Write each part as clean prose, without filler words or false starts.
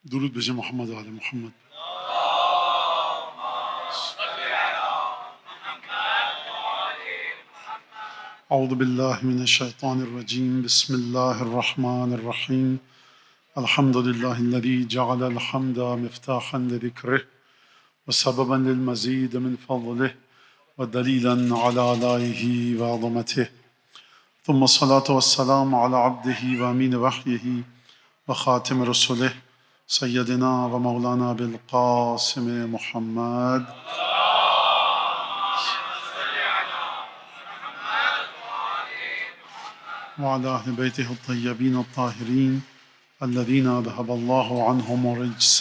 درود بھیجیں محمد و آل محمد۔ اعوذ باللہ من الشیطان الرجیم، بسم اللہ الرحمن الرحیم۔ الحمد للہ الذی جعل الحمد مفتاحا لذکرہ وسببا للمزید من فضلہ ودلیلا علی آلائہ وعظمتہ، ثم الصلاة والسلام علی عبدہ وامین وحیہ وخاتم رسلہ سیدنا و مولانا بالقاسم محمد وعلى أهل بيته الطيبين الطاهرين الذين أذهب الله عنهم الرجس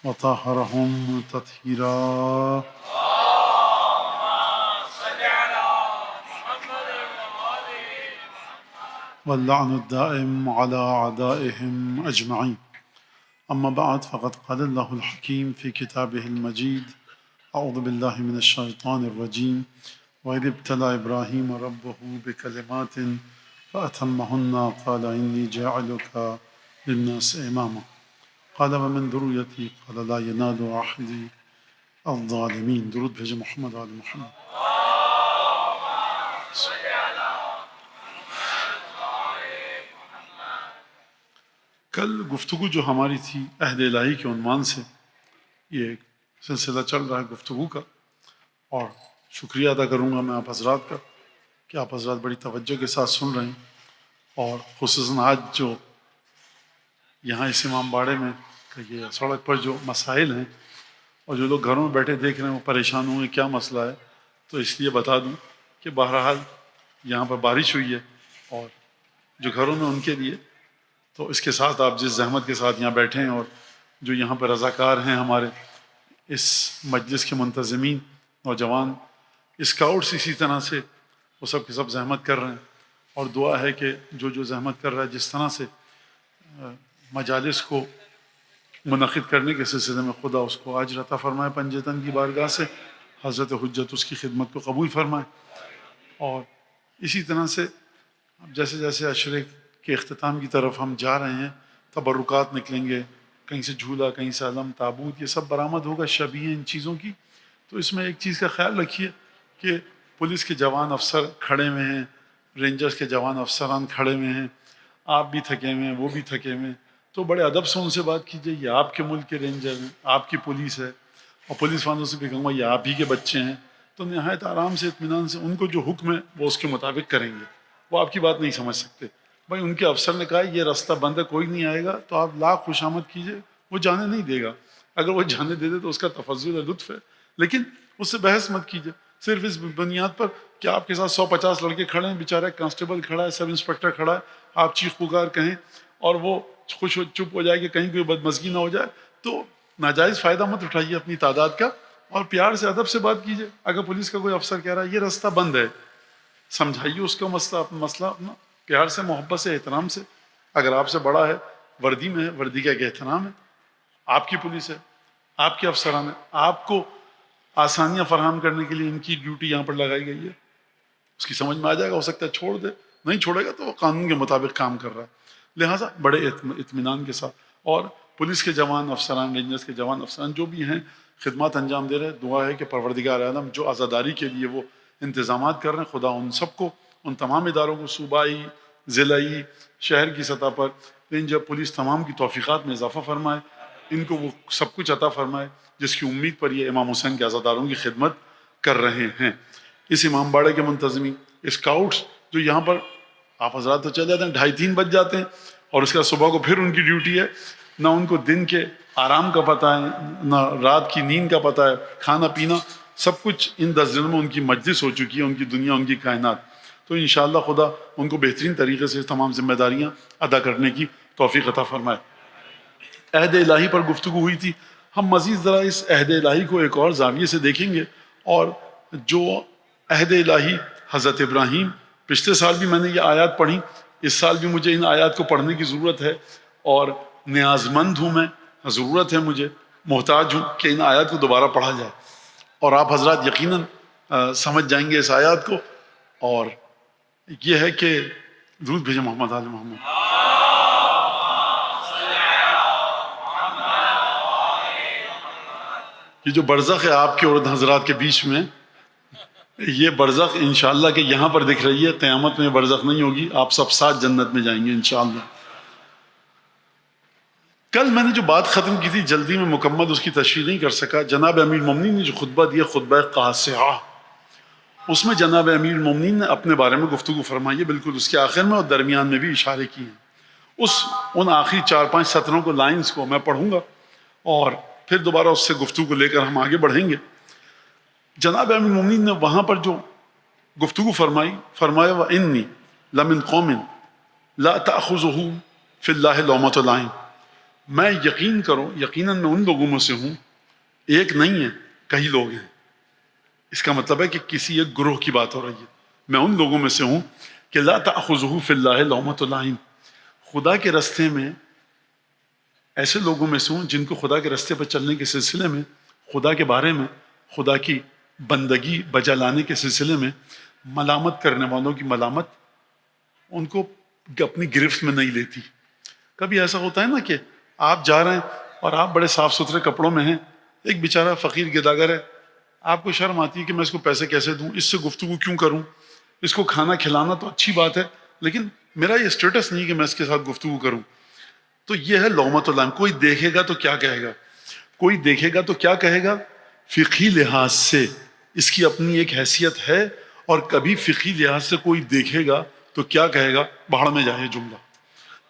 وطهرهم تطهيرا۔ واللعن الدائم على أعدائهم أجمعين، أما بعد، فقد قال الله الحكيم في كتابه المجيد: أعوذ بالله من الشيطان الرجيم، وإذ ابتلى إبراهيم ربه بكلمات فأتمهن قال إني جاعلك للناس إماما قال ومن ذريتي قال لا ينال عهد الظالمين۔ درود بھیجیں محمد و آل محمد۔ کل گفتگو جو ہماری تھی عہد الہی کے عنوان سے، یہ ایک سلسلہ چل رہا ہے گفتگو کا، اور شکریہ ادا کروں گا میں آپ حضرات کا کہ آپ حضرات بڑی توجہ کے ساتھ سن رہے ہیں، اور خصوصاً آج جو یہاں اس امام باڑے میں یہ سڑک پر جو مسائل ہیں اور جو لوگ گھروں میں بیٹھے دیکھ رہے ہیں وہ پریشان ہوئے کیا مسئلہ ہے، تو اس لیے بتا دوں کہ بہرحال یہاں پر بارش ہوئی ہے، اور جو گھروں میں ان کے لیے، تو اس کے ساتھ آپ جس زحمت کے ساتھ یہاں بیٹھے ہیں، اور جو یہاں پر رضاکار ہیں ہمارے اس مجلس کے منتظمین نوجوان اسکاؤٹس، اسی طرح سے وہ سب کے سب زحمت کر رہے ہیں، اور دعا ہے کہ جو زحمت کر رہا ہے، جس طرح سے مجالس کو منعقد کرنے کے سلسلے میں، خدا اس کو اجر عطا فرمائے پنجتن کی بارگاہ سے، حضرت حجت اس کی خدمت کو قبول فرمائے۔ اور اسی طرح سے جیسے جیسے عشرے کے اختتام کی طرف ہم جا رہے ہیں، تبرکات نکلیں گے، کہیں سے جھولا، کہیں سے علم، تابوت، یہ سب برآمد ہوگا، شبیہ ان چیزوں کی۔ تو اس میں ایک چیز کا خیال رکھیے کہ پولیس کے جوان افسر کھڑے ہوئے ہیں، رینجرز کے جوان افسران کھڑے ہوئے ہیں، آپ بھی تھکے ہوئے ہیں، وہ بھی تھکے ہوئے ہیں، تو بڑے ادب سے ان سے بات کیجیے، یہ آپ کے ملک کے رینجر ہیں، آپ کی پولیس ہے، اور پولیس والوں سے بھی کہوں گا یہ آپ ہی کے بچے ہیں، تو نہایت آرام سے، اطمینان سے ان کو جو حکم ہے وہ اس کے مطابق کریں گے، وہ آپ کی بات نہیں سمجھ سکتے۔ بھائی ان کے افسر نے کہا یہ راستہ بند ہے، کوئی نہیں آئے گا، تو آپ لاکھ خوش آمد کیجیے، وہ جانے نہیں دے گا، اگر وہ جانے دے دے تو اس کا تفضل ہے، لطف ہے، لیکن اس سے بحث مت کیجیے، صرف اس بنیاد پر کہ آپ کے ساتھ 150 لڑکے کھڑے ہیں، بیچارہ کانسٹیبل کھڑا ہے، سب انسپکٹر کھڑا ہے، آپ چیخ پکار کہیں اور وہ خوش چپ ہو جائے کہ کہیں کوئی بدمزگی نہ ہو جائے، تو ناجائز فائدہ مت اٹھائیے اپنی تعداد کا، اور پیار سے ادب سے بات کیجیے۔ اگر پولیس کا کوئی افسر کہہ رہا ہے یہ راستہ بند ہے، سمجھائیے اس کا مسئلہ اپنا پیار سے، محبت سے، احترام سے۔ اگر آپ سے بڑا ہے، وردی میں ہے، وردی کا ایک احترام ہے، آپ کی پولیس ہے، آپ کے افسران ہیں، آپ کو آسانیاں فراہم کرنے کے لیے ان کی ڈیوٹی یہاں پر لگائی گئی ہے، اس کی سمجھ میں آ جائے گا، ہو سکتا ہے چھوڑ دے، نہیں چھوڑے گا تو وہ قانون کے مطابق کام کر رہا ہے، لہٰذا بڑے اطمینان کے ساتھ۔ اور پولیس کے جوان افسران، رینجرز کے جوان افسران جو بھی ہیں خدمات انجام دے رہے ہیں، دعا ہے کہ پروردگار عالم جو آزاداری کے لیے وہ انتظامات کر رہے ہیں، خدا ان سب کو، ان تمام اداروں کو، صوبائی، ضلعی، شہر کی سطح پر، رینجر، پولیس، تمام کی توفیقات میں اضافہ فرمائے، ان کو وہ سب کچھ عطا فرمائے جس کی امید پر یہ امام حسین کے عزاداروں کی خدمت کر رہے ہیں۔ اس امام باڑے کے منتظمین، اسکاؤٹس جو یہاں پر، آپ حضرات تو چلے جاتے ہیں 2:30-3 بج جاتے ہیں، اور اس کا صبح کو پھر ان کی ڈیوٹی ہے، نہ ان کو دن کے آرام کا پتہ ہے، نہ رات کی نیند کا پتہ ہے، کھانا پینا سب کچھ ان 10 دنوں میں ان کی مجلس ہو چکی ہے، ان کی دنیا، ان کی کائنات۔ تو انشاءاللہ خدا ان کو بہترین طریقے سے تمام ذمہ داریاں ادا کرنے کی توفیق عطا فرمائے۔ عہد الہی پر گفتگو ہوئی تھی، ہم مزید ذرا اس عہد الہی کو ایک اور زاویے سے دیکھیں گے، اور جو عہد الہی حضرت ابراہیم، پچھلے سال بھی میں نے یہ آیات پڑھی، اس سال بھی مجھے ان آیات کو پڑھنے کی ضرورت ہے، اور نیاز مند ہوں میں، ضرورت ہے مجھے، محتاج ہوں کہ ان آیات کو دوبارہ پڑھا جائے، اور آپ حضرات یقیناً سمجھ جائیں گے اس آیات کو، اور یہ ہے کہ درود بھیجیں محمد آل محمد۔ یہ جو برزخ ہے آپ کے اور حضرات کے بیچ میں، یہ برزخ انشاءاللہ کہ یہاں پر دکھ رہی ہے، قیامت میں برزخ نہیں ہوگی، آپ سب ساتھ جنت میں جائیں گے انشاءاللہ۔ کل میں نے جو بات ختم کی تھی جلدی میں مکمل اس کی تشریح نہیں کر سکا۔ جناب امیر المومنین نے جو خطبہ دیا، خطبہ قاصعہ، اس میں جناب امیر المومنین نے اپنے بارے میں گفتگو فرمائی ہے، بالکل اس کے آخر میں اور درمیان میں بھی اشارے کیے ہیں۔ ان آخری 4-5 سطروں کو، لائنز کو میں پڑھوں گا اور پھر دوبارہ اس سے گفتگو کو لے کر ہم آگے بڑھیں گے۔ جناب امیر المومنین نے وہاں پر جو گفتگو فرمایا وَإِنِّي لَمِن قَوْمٍ لَا تَأْخُذُهُ فِي اللَّهِ لَوْمَةُ لَائِمٍ، میں یقیناً میں ان لوگوں میں سے ہوں، ایک نہیں ہے کئی لوگ ہیں، اس کا مطلب ہے کہ کسی ایک گروہ کی بات ہو رہی ہے، میں ان لوگوں میں سے ہوں کہ لا تأخذہ فی اللہ لومۃ لائم، خدا کے راستے میں ایسے لوگوں میں سے ہوں جن کو خدا کے راستے پر چلنے کے سلسلے میں، خدا کے بارے میں، خدا کی بندگی بجا لانے کے سلسلے میں ملامت کرنے والوں کی ملامت ان کو اپنی گرفت میں نہیں لیتی۔ کبھی ایسا ہوتا ہے نا کہ آپ جا رہے ہیں اور آپ بڑے صاف ستھرے کپڑوں میں ہیں، ایک بیچارہ فقیر گداگر ہے، آپ کو شرم آتی ہے کہ میں اس کو پیسے کیسے دوں، اس سے گفتگو کیوں کروں، اس کو کھانا کھلانا تو اچھی بات ہے لیکن میرا یہ اسٹیٹس نہیں کہ میں اس کے ساتھ گفتگو کروں۔ تو یہ ہے لومۃ اللہ۔ کوئی دیکھے گا تو کیا کہے گا، کوئی دیکھے گا تو کیا کہے گا، فقہی لحاظ سے اس کی اپنی ایک حیثیت ہے، اور کبھی فقہی لحاظ سے کوئی دیکھے گا تو کیا کہے گا، بھاڑ میں جائے جملہ۔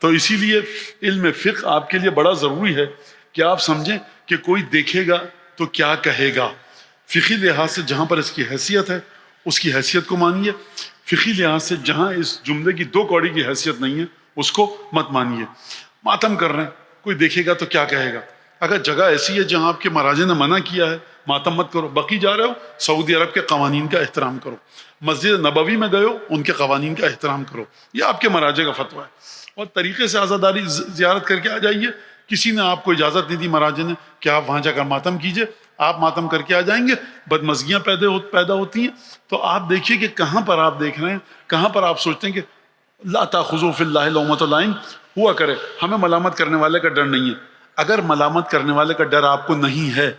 تو اسی لیے علم فقہ آپ کے لیے بڑا ضروری ہے کہ آپ سمجھیں کہ کوئی دیکھے گا تو کیا کہے گا۔ فقہی لحاظ سے جہاں پر اس کی حیثیت ہے اس کی حیثیت کو مانیے، فقہی لحاظ سے جہاں اس جملے کی 2 کوڑی کی حیثیت نہیں ہے اس کو مت مانیے۔ ماتم کر رہے ہیں، کوئی دیکھے گا تو کیا کہے گا، اگر جگہ ایسی ہے جہاں آپ کے مہاراجے نے منع کیا ہے ماتم مت کرو، بقی جا رہے ہو سعودی عرب کے قوانین کا احترام کرو، مسجد نبوی میں گئے ہو ان کے قوانین کا احترام کرو، یہ آپ کے مہاراجے کا فتویٰ ہے، اور طریقے سے عزاداری زیارت کر کے آ جائیے۔ کسی نے آپ کو اجازت نہیں دی مہاراجے نے کہ آپ وہاں جا کر ماتم کیجئے، آپ ماتم کر کے آ جائیں گے، بدمزگیاں پیدا ہوتی ہیں۔ تو آپ دیکھیے کہ کہاں پر آپ دیکھ رہے ہیں، کہاں پر آپ سوچتے ہیں کہ لا تاخذوا فی اللہ لومۃ لائم ہوا کرے، ہمیں ملامت کرنے والے کا ڈر نہیں ہے۔ اگر ملامت کرنے والے کا ڈر آپ کو نہیں ہے،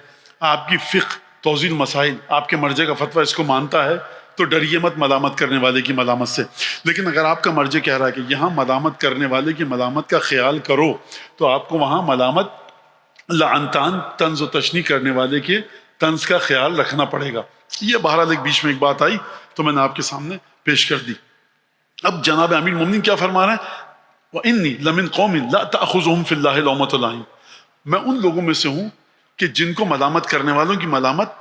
آپ کی فقہ توضیح المسائل آپ کے مرجع کا فتویٰ اس کو مانتا ہے، تو ڈریے مت ملامت کرنے والے کی ملامت سے۔ لیکن اگر آپ کا مرجع کہہ رہا ہے کہ یہاں ملامت کرنے والے کی ملامت کا خیال کرو، تو آپ کو وہاں ملامت لعنتان طنز و تشنیع کرنے والے کے طنز کا خیال رکھنا پڑے گا۔ یہ بہرحال ایک بیچ میں ایک بات آئی تو میں نے آپ کے سامنے پیش کر دی۔ اب جناب امیر المومنین کیا فرما رہے ہیں، وَإِنِّي لَمِن قَوْمٍ لَا تَأْخُذُهُمْ فِي اللَّهِ لَوْمَةُ لَائِمٍ، میں ان لوگوں میں سے ہوں کہ جن کو ملامت کرنے والوں کی ملامت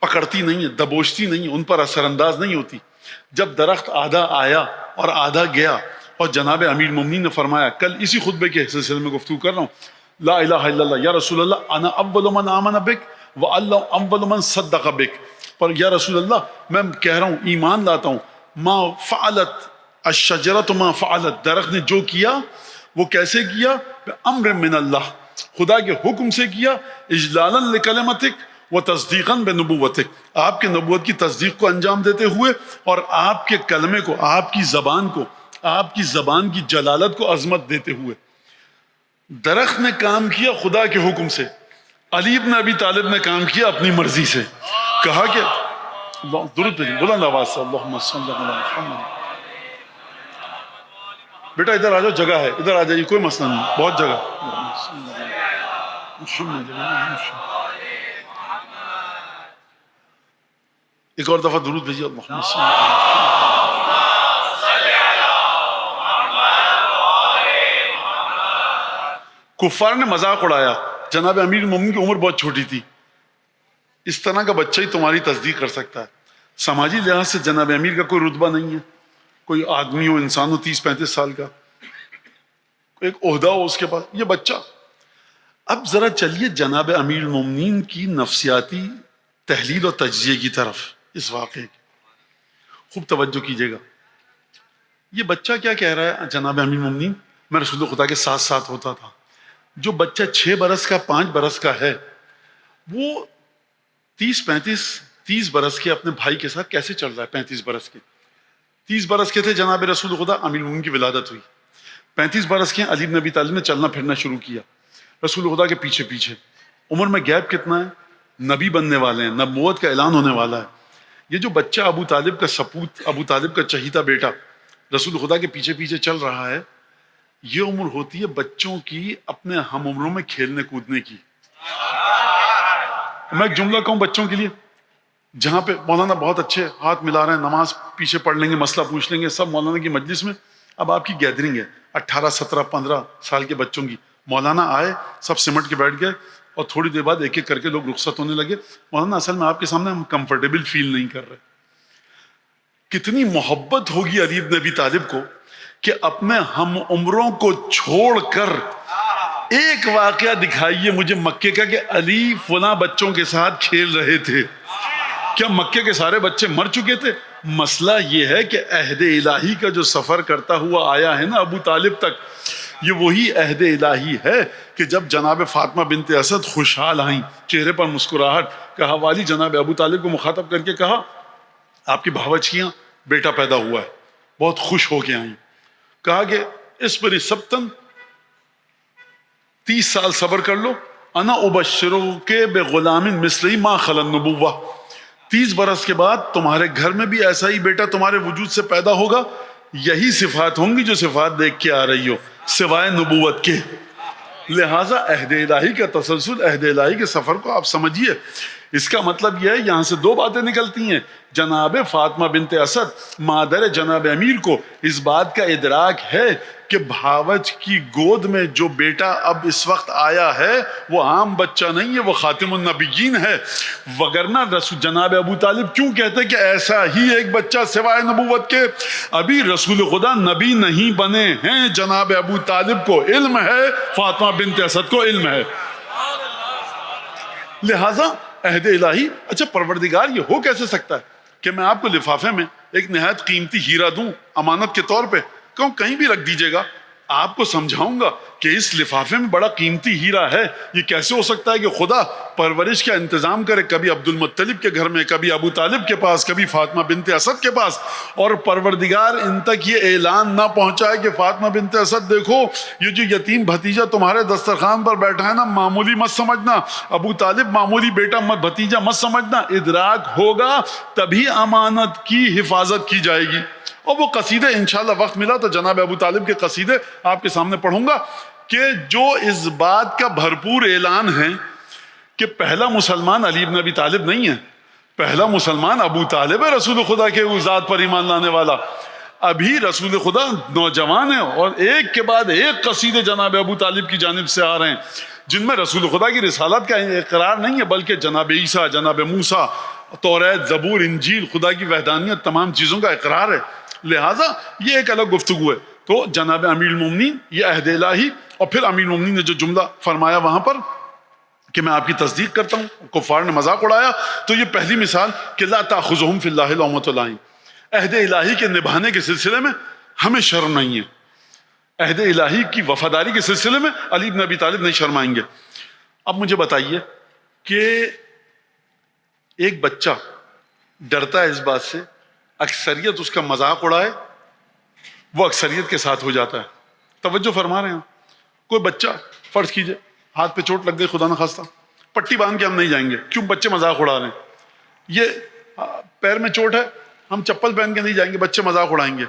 پکڑتی نہیں ہے، دبوچتی نہیں ہے، ان پر اثر انداز نہیں ہوتی۔ جب درخت آدھا آیا اور آدھا گیا، اور جناب امیر المومنین نے فرمایا، کل اسی خطبے کے سلسلے میں گفتگو کر رہا ہوں، لا الہ الا اللہ یا رسول اللہ انا اول من آمن بک واللہ اول من صدق بک، پر یا رسول اللہ میں کہہ رہا ہوں ایمان لاتا ہوں، ما فعلت الشجرۃ ما فعلت، درخت نے جو کیا وہ کیسے کیا، امر من اللہ، خدا کے حکم سے کیا، اجلالا لکلمتک و تصدیقا بنبوتک، آپ کے نبوت کی تصدیق کو انجام دیتے ہوئے، اور آپ کے کلمے کو، آپ کی زبان کو، آپ کی زبان کی جلالت کو عظمت دیتے ہوئے۔ درخت نے کام کیا خدا کے حکم سے، علی بن ابی طالب نے کام کیا اپنی مرضی سے، کہا کہ درود پہ بلند آواز سے اللہم صلی علی محمد۔ بیٹا ادھر آ جاؤ، جگہ ہے، ادھر آ جائیے، کوئی مسئلہ نہیں، بہت جگہ۔ ایک اور دفعہ درود بھیجیے، اللہم صلی کفار نے مذاق اڑایا، جناب امیر المومنین کی عمر بہت چھوٹی تھی، اس طرح کا بچہ ہی تمہاری تصدیق کر سکتا ہے۔ سماجی لحاظ سے جناب امیر کا کوئی رتبہ نہیں ہے، کوئی آدمی ہو، انسان ہو 30-35 سال کا، ایک عہدہ ہو اس کے پاس، یہ بچہ۔ اب ذرا چلیے جناب امیر المومنین کی نفسیاتی تحلیل اور تجزیے کی طرف، اس واقعے کی خوب توجہ کیجیے گا۔ یہ بچہ کیا کہہ رہا ہے، جناب امیر المومنین میں رسول خدا کے ساتھ ساتھ ہوتا تھا، جو بچہ 6 برس کا 5 برس کا ہے وہ 30 برس کے اپنے بھائی کے ساتھ کیسے چل رہا ہے؟ 35 برس کے، 30 برس کے تھے جناب رسول خدا امیر المومنین کی ولادت ہوئی، 35 برس کے علی بن ابی طالب نے چلنا پھرنا شروع کیا رسول خدا کے پیچھے پیچھے۔ عمر میں گیپ کتنا ہے؟ نبی بننے والے ہیں, نبوت کا اعلان ہونے والا ہے. یہ جو بچہ ابو طالب کا سپوت, ابو طالب کا چہیتا بیٹا رسول خدا کے پیچھے پیچھے چل رہا ہے, یہ عمر ہوتی ہے بچوں کی اپنے ہم عمروں میں کھیلنے کودنے کی. میں ایک جملہ کہوں بچوں کے لیے, جہاں پہ مولانا بہت اچھے ہاتھ ملا رہے ہیں, نماز پیچھے پڑھ لیں گے, مسئلہ پوچھ لیں گے, سب مولانا کی مجلس میں. اب آپ کی گیدرنگ ہے 18 17 15 سال کے بچوں کی, مولانا آئے, سب سمٹ کے بیٹھ گئے, اور تھوڑی دیر بعد ایک ایک کر کے لوگ رخصت ہونے لگے. مولانا اصل میں آپ کے سامنے ہم کمفرٹیبل فیل نہیں کر رہے. کتنی محبت ہوگی علی بن ابی طالب کو کہ اپنے ہم عمروں کو چھوڑ کر ایک واقعہ دکھائیے مجھے مکے کا کہ علی فلاں بچوں کے ساتھ کھیل رہے تھے. کیا مکے کے سارے بچے مر چکے تھے؟ مسئلہ یہ ہے کہ عہد الہی کا جو سفر کرتا ہوا آیا ہے نا ابو طالب تک, یہ وہی عہد الہی ہے کہ جب جناب فاطمہ بنت اسد خوشحال آئیں, چہرے پر مسکراہٹ, کہا والی جناب ابو طالب کو مخاطب کر کے کہا آپ کی بھاوچیاں بیٹا پیدا ہوا ہے, بہت خوش ہو کے آئیں. کہا کہ اس پر سبتن 30 سال صبر کر لو, انا ابشروک بغلام مثلی ما خلا النبوہ, 30 برس کے بعد تمہارے گھر میں بھی ایسا ہی بیٹا تمہارے وجود سے پیدا ہوگا, یہی صفات ہوں گی جو صفات دیکھ کے آ رہی ہو سوائے نبوت کے. لہٰذا عہد الہی کا تسلسل, عہد الہی کے سفر کو آپ سمجھیے. اس کا مطلب یہ ہے یہاں سے 2 باتیں نکلتی ہیں. جناب فاطمہ بنت اسد مادر جناب امیر کو اس بات کا ادراک ہے کہ بھاوچ کی گود میں جو بیٹا اب اس وقت آیا ہے وہ عام بچہ نہیں ہے, وہ خاتم النبیین ہے. وگرنہ رسول جناب ابو طالب کیوں کہتے کہ ایسا ہی ایک بچہ سوائے نبوت کے؟ ابھی رسول خدا نبی نہیں بنے ہیں. جناب ابو طالب کو علم ہے, فاطمہ بنت اسد کو علم ہے. لہذا عہد الہی, اچھا پروردگار یہ ہو کیسے سکتا ہے کہ میں آپ کو لفافے میں ایک نہایت قیمتی ہیرا دوں امانت کے طور پہ, کہوں کہیں بھی رکھ دیجئے گا, آپ کو سمجھاؤں گا کہ اس لفافے میں بڑا قیمتی ہیرا ہے. یہ کیسے ہو سکتا ہے کہ خدا پرورش کا انتظام کرے, کبھی عبد المطلب کے گھر میں, کبھی ابو طالب کے پاس, کبھی فاطمہ بنت اسد کے پاس, اور پروردگار ان تک یہ اعلان نہ پہنچائے کہ فاطمہ بنت اسد دیکھو یہ جو یتیم بھتیجا تمہارے دسترخوان پر بیٹھا ہے نا, معمولی مت سمجھنا, ابو طالب معمولی بیٹا مت بھتیجا مت سمجھنا. ادراک ہوگا تبھی امانت کی حفاظت کی جائے گی. اور وہ قصیدے انشاءاللہ وقت ملا تو جناب ابو طالب کے قصیدے آپ کے سامنے پڑھوں گا کہ جو اس بات کا بھرپور اعلان ہے کہ پہلا مسلمان علی بن ابی طالب نہیں ہے, پہلا مسلمان ابو طالب ہے رسول خدا کے ذات پر ایمان لانے والا. ابھی رسول خدا نوجوان ہیں اور ایک کے بعد ایک قصیدے جناب ابو طالب کی جانب سے آ رہے ہیں جن میں رسول خدا کی رسالت کا اقرار نہیں ہے بلکہ جناب عیسیٰ, جناب موسیٰ, توریت, زبور, انجیل, خدا کی وحدانیت, تمام چیزوں کا اقرار ہے. لہٰذا یہ ایک الگ گفتگو ہے. تو جناب امیر المومنین یہ عہد الہی, اور پھر امیر المومنین نے جو جملہ فرمایا وہاں پر کہ میں آپ کی تصدیق کرتا ہوں, کفار نے مذاق اڑایا, تو یہ پہلی مثال کہ لا تأخذہم فی اللہ لومۃ لائم, عہد الہی کے نبھانے کے سلسلے میں ہمیں شرم نہیں ہے. عہد الہی کی وفاداری کے سلسلے میں علی بن ابی طالب نہیں شرمائیں گے. اب مجھے بتائیے کہ ایک بچہ ڈرتا ہے اس بات سے اکثریت اس کا مذاق اڑائے, وہ اکثریت کے ساتھ ہو جاتا ہے. توجہ فرما رہے ہیں؟ کوئی بچہ فرض کیجئے ہاتھ پہ چوٹ لگ گئی, خدا نخواستہ, پٹی باندھ کے ہم نہیں جائیں گے, کیوں؟ بچے مذاق اڑا رہے ہیں. یہ پیر میں چوٹ ہے, ہم چپل پہن کے نہیں جائیں گے, بچے مذاق اڑائیں گے.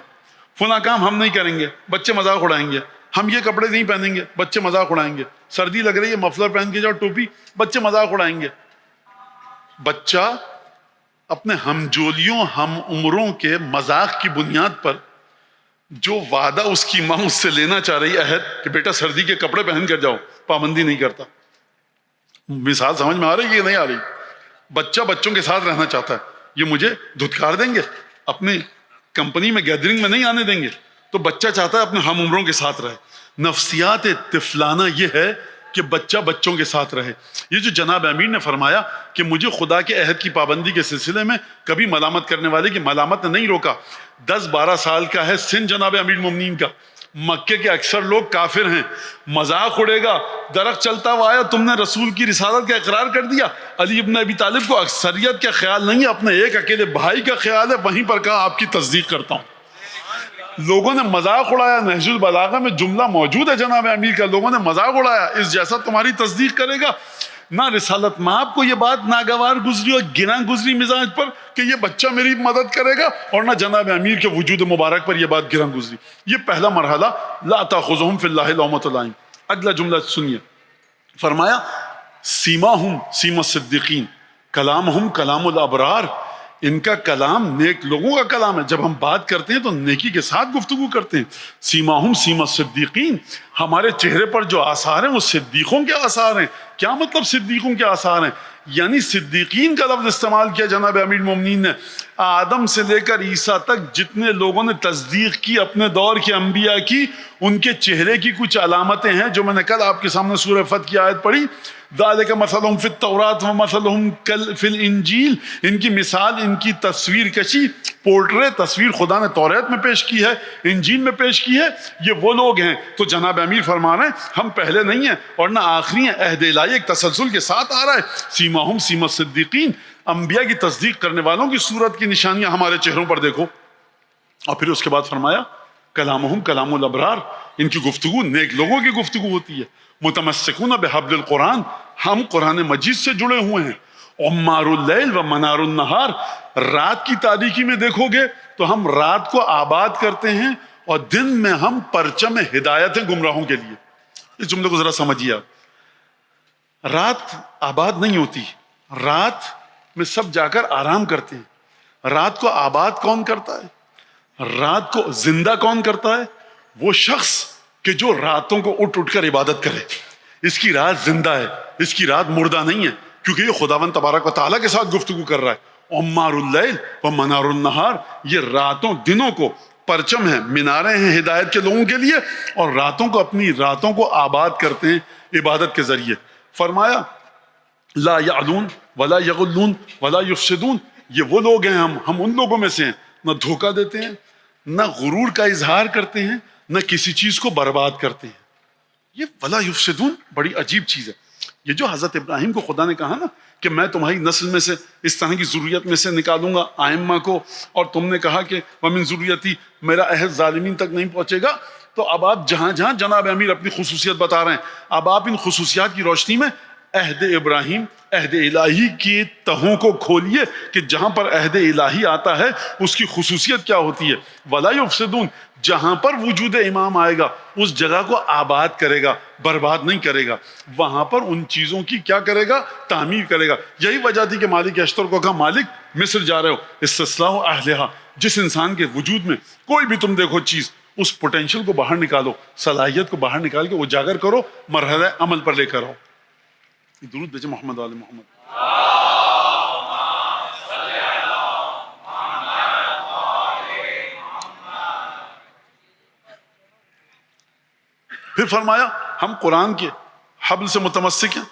فلاں کام ہم نہیں کریں گے, بچے مذاق اڑائیں گے. ہم یہ کپڑے نہیں پہنیں گے, بچے مذاق اڑائیں گے. سردی لگ رہی ہے, مفلر پہن کے جاؤ, ٹوپی, بچے مذاق اڑائیں گے. بچہ اپنے ہم جولیوں, ہم عمروں کے مذاق کی بنیاد پر جو وعدہ اس کی ماں اس سے لینا چاہ رہی ہے عہد کہ بیٹا سردی کے کپڑے پہن کر جاؤ, پابندی نہیں کرتا. مثال سمجھ میں آ رہی ہے کہ نہیں آ رہی؟ بچہ بچوں کے ساتھ رہنا چاہتا ہے, یہ مجھے دھتکار دیں گے, اپنی کمپنی میں گیدرنگ میں نہیں آنے دیں گے, تو بچہ چاہتا ہے اپنے ہم عمروں کے ساتھ رہے. نفسیات طفلانہ یہ ہے کہ بچہ بچوں کے ساتھ رہے. یہ جو جناب امیر نے فرمایا کہ مجھے خدا کے عہد کی پابندی کے سلسلے میں کبھی ملامت کرنے والے کی ملامت نے نہیں روکا. 10-12 سال کا ہے سن جناب امیر المومنین کا, مکے کے اکثر لوگ کافر ہیں, مذاق اڑے گا, درخت چلتا ہوا آیا, تم نے رسول کی رسالت کا اقرار کر دیا. علی ابن ابی طالب کو اکثریت کا خیال نہیں ہے, اپنے ایک اکیلے بھائی کا خیال ہے, وہیں پر کہا آپ کی تصدیق کرتا ہوں. لوگوں نے مذاق اڑایا, نہج البلاغہ میں جملہ موجود ہے جناب امیر کا, لوگوں نے مذاق اڑایا, اس جیسا تمہاری تصدیق کرے گا. نہ رسالت مآب کو یہ بات ناگوار گزری اور گنا گزری مزاج پر کہ یہ بچہ میری مدد کرے گا، اور نہ جناب امیر کے وجود مبارک پر یہ بات گرا گزری۔ یہ پہلا مرحلہ لا تاخذہم فی اللہ لومۃ لائم۔ اگلا جملہ سنیے، فرمایا سیماہم سیما الصدیقین کلامہم کلام الابرار، ان کا کلام نیک لوگوں کا کلام ہے۔ جب ہم بات کرتے ہیں تو نیکی کے ساتھ گفتگو کرتے ہیں۔ سیماہم سیما الصدیقین، ہمارے چہرے پر جو آثار ہیں وہ صدیقوں کے آثار ہیں۔ کیا مطلب صدیقوں کے آثار ہیں؟ یعنی صدیقین کا لفظ استعمال کیا جناب امیر المومنین نے۔ آدم سے لے کر عیسیٰ تک جتنے لوگوں نے تصدیق کی اپنے دور کے انبیاء کی، ان کے چہرے کی کچھ علامتیں ہیں جو میں نے کل آپ کے سامنے سورہ فتح کی آیت پڑھی، ذالک مثلہم فی التوراۃ ومثلہم فی الانجیل، ان کی مثال، ان کی تصویر کشی، پورٹرے تصویر خدا نے توریت میں پیش کی ہے، انجیل میں پیش کی ہے، یہ وہ لوگ ہیں۔ تو جناب امیر فرما رہے ہیں ہم پہلے نہیں ہیں اور نہ آخری ہیں، عہد الہی ایک تسلسل کے ساتھ آ رہا ہے۔ سیماہم سیما الصدیقین، انبیاء کی تصدیق کرنے والوں کی صورت کی نشانیاں ہمارے چہروں پر دیکھو۔ اور پھر اس کے بعد فرمایا کلامہم کلام الابرار، ان کی گفتگو نیک لوگوں کی گفتگو ہوتی ہے۔ متمسکون بحبل القرآن، ہم قرآن مجید سے جڑے ہوئے ہیں۔ عمار اللیل و منار النہار، رات کی تاریکی میں دیکھو گے تو ہم رات کو آباد کرتے ہیں اور دن میں ہم پرچم ہدایت ہیں گمراہوں کے لیے۔ اس جملے کو ذرا سمجھیے آپ، رات آباد نہیں ہوتی، رات میں سب جا کر آرام کرتے ہیں۔ رات کو آباد کون کرتا ہے؟ رات کو زندہ کون کرتا ہے؟ وہ شخص کہ جو راتوں کو اٹھ اٹھ کر عبادت کرے۔ اس کی رات زندہ ہے، اس کی رات مردہ نہیں ہے، کیونکہ یہ خداوند تبارک و تعالیٰ کے ساتھ گفتگو کر رہا ہے۔ عمار اللیل و منار النہار، یہ راتوں دنوں کو پرچم ہیں، میناریں ہیں ہدایت کے لوگوں کے لیے، اور راتوں کو اپنی راتوں کو آباد کرتے ہیں عبادت کے ذریعے۔ فرمایا لا یعلون ولا یغلون ولا یفسدون، یہ وہ لوگ ہیں، ہم ان لوگوں میں سے ہیں، نہ دھوکہ دیتے ہیں، نہ غرور کا اظہار کرتے ہیں، نہ کسی چیز کو برباد کرتے ہیں۔ یہ ولا یفسدون بڑی عجیب چیز ہے۔ یہ جو حضرت ابراہیم کو خدا نے کہا نا کہ میں تمہاری نسل میں سے اس طرح کی ذریت میں سے نکالوں گا آئمہ کو، اور تم نے کہا کہ وَمِن ذُرِّيَّتِي، میرا عہد ظالمین تک نہیں پہنچے گا، تو اب آپ جہاں جہاں جناب امیر اپنی خصوصیت بتا رہے ہیں، اب آپ ان خصوصیات کی روشنی میں عہد ابراہیم، عہد الہی کی تہوں کو کھولیے کہ جہاں پر عہد الہی آتا ہے اس کی خصوصیت کیا ہوتی ہے۔ ولا یفسدون، جہاں پر وجود امام آئے گا اس جگہ کو آباد کرے گا، برباد نہیں کرے گا، وہاں پر ان چیزوں کی کیا کرے گا؟ تعمیر کرے گا۔ یہی وجہ تھی کہ مالک اشتر کو کہا مالک مصر جا رہے ہو، استصلاح اہلہا، جس انسان کے وجود میں کوئی بھی تم دیکھو چیز، اس پوٹینشل کو باہر نکالو، صلاحیت کو باہر نکال کے اجاگر کرو، مرحلہ عمل پر لے کر آؤ۔ درود بھیجے محمد آل محمد۔ پھر فرمایا ہم قرآن کے حبل سے متمسک ہیں،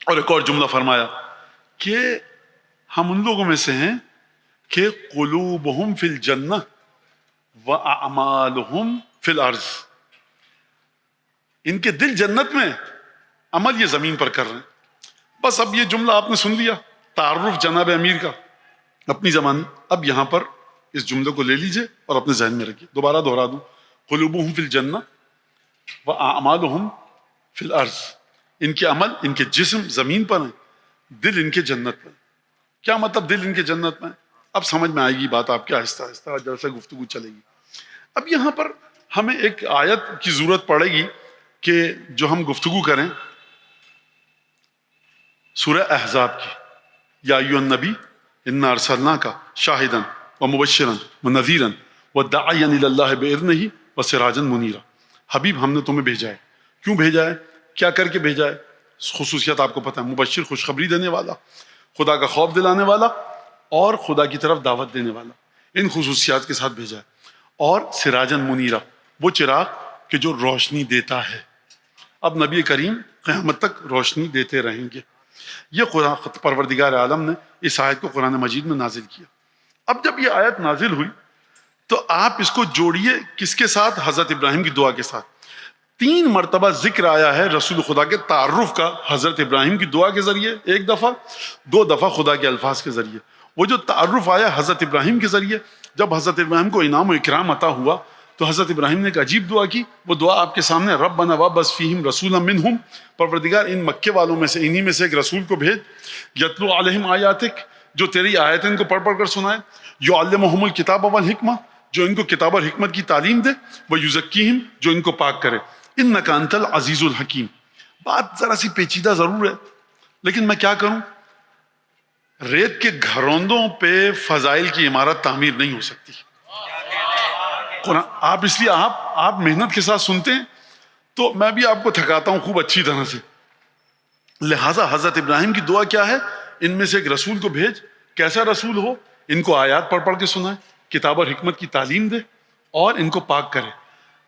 اور ایک اور جملہ فرمایا کہ ہم ان لوگوں میں سے ہیں کہ قلوبہم فی الجنہ واعمالہم فی الارض، ان کے دل جنت میں، عمل یہ زمین پر کر رہے ہیں۔ بس اب یہ جملہ آپ نے سن لیا، تعارف جناب امیر کا اپنی زبان۔ اب یہاں پر اس جملے کو لے لیجئے اور اپنے ذہن میں رکھیے، دوبارہ دہرا دوں، قلوبہم فی الجنہ واعمالہم فی الارض، ان کے عمل، ان کے جسم زمین پر ہیں، دل ان کے جنت پر۔ کیا مطلب دل ان کے جنت میں؟ اب سمجھ میں آئے گی بات آپ کے، آہستہ آہستہ جیسے گفتگو چلے گی۔ اب یہاں پر ہمیں ایک آیت کی ضرورت پڑے گی کہ جو ہم گفتگو کریں، سورہ احزاب کی، یا ایھا النبی انا ارسلناک شاہدا ومبشرا ونذیرا وداعیا الی اللہ باذنہ وسراجا منیرا۔ حبیب ہم نے تمہیں بھیجا ہے۔ کیوں بھیجا ہے؟ کیا کر کے بھیجا ہے؟ خصوصیت آپ کو پتہ ہے، مبشر خوشخبری دینے والا، خدا کا خوف دلانے والا، اور خدا کی طرف دعوت دینے والا، ان خصوصیات کے ساتھ بھیجا ہے۔ اور سراجا منیرا، وہ چراغ کہ جو روشنی دیتا ہے۔ اب نبی کریم قیامت تک روشنی دیتے رہیں گے۔ یہ قرآن پروردگار عالم نے اس آیت کو قرآن مجید میں نازل کیا۔ اب جب یہ آیت نازل ہوئی تو آپ اس کو جوڑیے کس کے ساتھ؟ حضرت ابراہیم کی دعا کے ساتھ۔ 3 مرتبہ ذکر آیا ہے رسول خدا کے تعارف کا، حضرت ابراہیم کی دعا کے ذریعے 1 دفعہ، 2 دفعہ خدا کے الفاظ کے ذریعے۔ وہ جو تعارف آیا حضرت ابراہیم کے ذریعے، جب حضرت ابراہیم کو انعام و اکرام عطا ہوا تو حضرت ابراہیم نے ایک عجیب دعا کی. وہ دعا آپ کے سامنے, ربنا وابعث فیہم رسولا منہم, پروردگار ان مکے والوں میں سے, انہی میں سے ایک رسول کو بھیج, یتلو علیہم آیاتک, جو تیری آیتیں ان کو پڑھ پڑھ کر سنائے, یعلمہم الکتاب والحکمہ, جو ان کو کتاب اور حکمت کی تعلیم دے, ویزکیہم, جو ان کو پاک کرے, انک انت العزیز الحکیم. بات ذرا سی پیچیدہ ضرور ہے, لیکن میں کیا کروں, ریت کے گھروندوں پہ فضائل کی عمارت تعمیر نہیں ہو سکتی. آپ اس لیے آپ محنت کے ساتھ سنتے ہیں, تو میں بھی آپ کو تھکاتا ہوں خوب اچھی طرح سے. لہٰذا حضرت ابراہیم کی دعا کیا ہے, ان میں سے ایک رسول کو بھیج. کیسا رسول ہو, ان کو آیات پڑھ پڑھ کے سنائے, کتاب اور حکمت کی تعلیم دے, اور ان کو پاک کرے.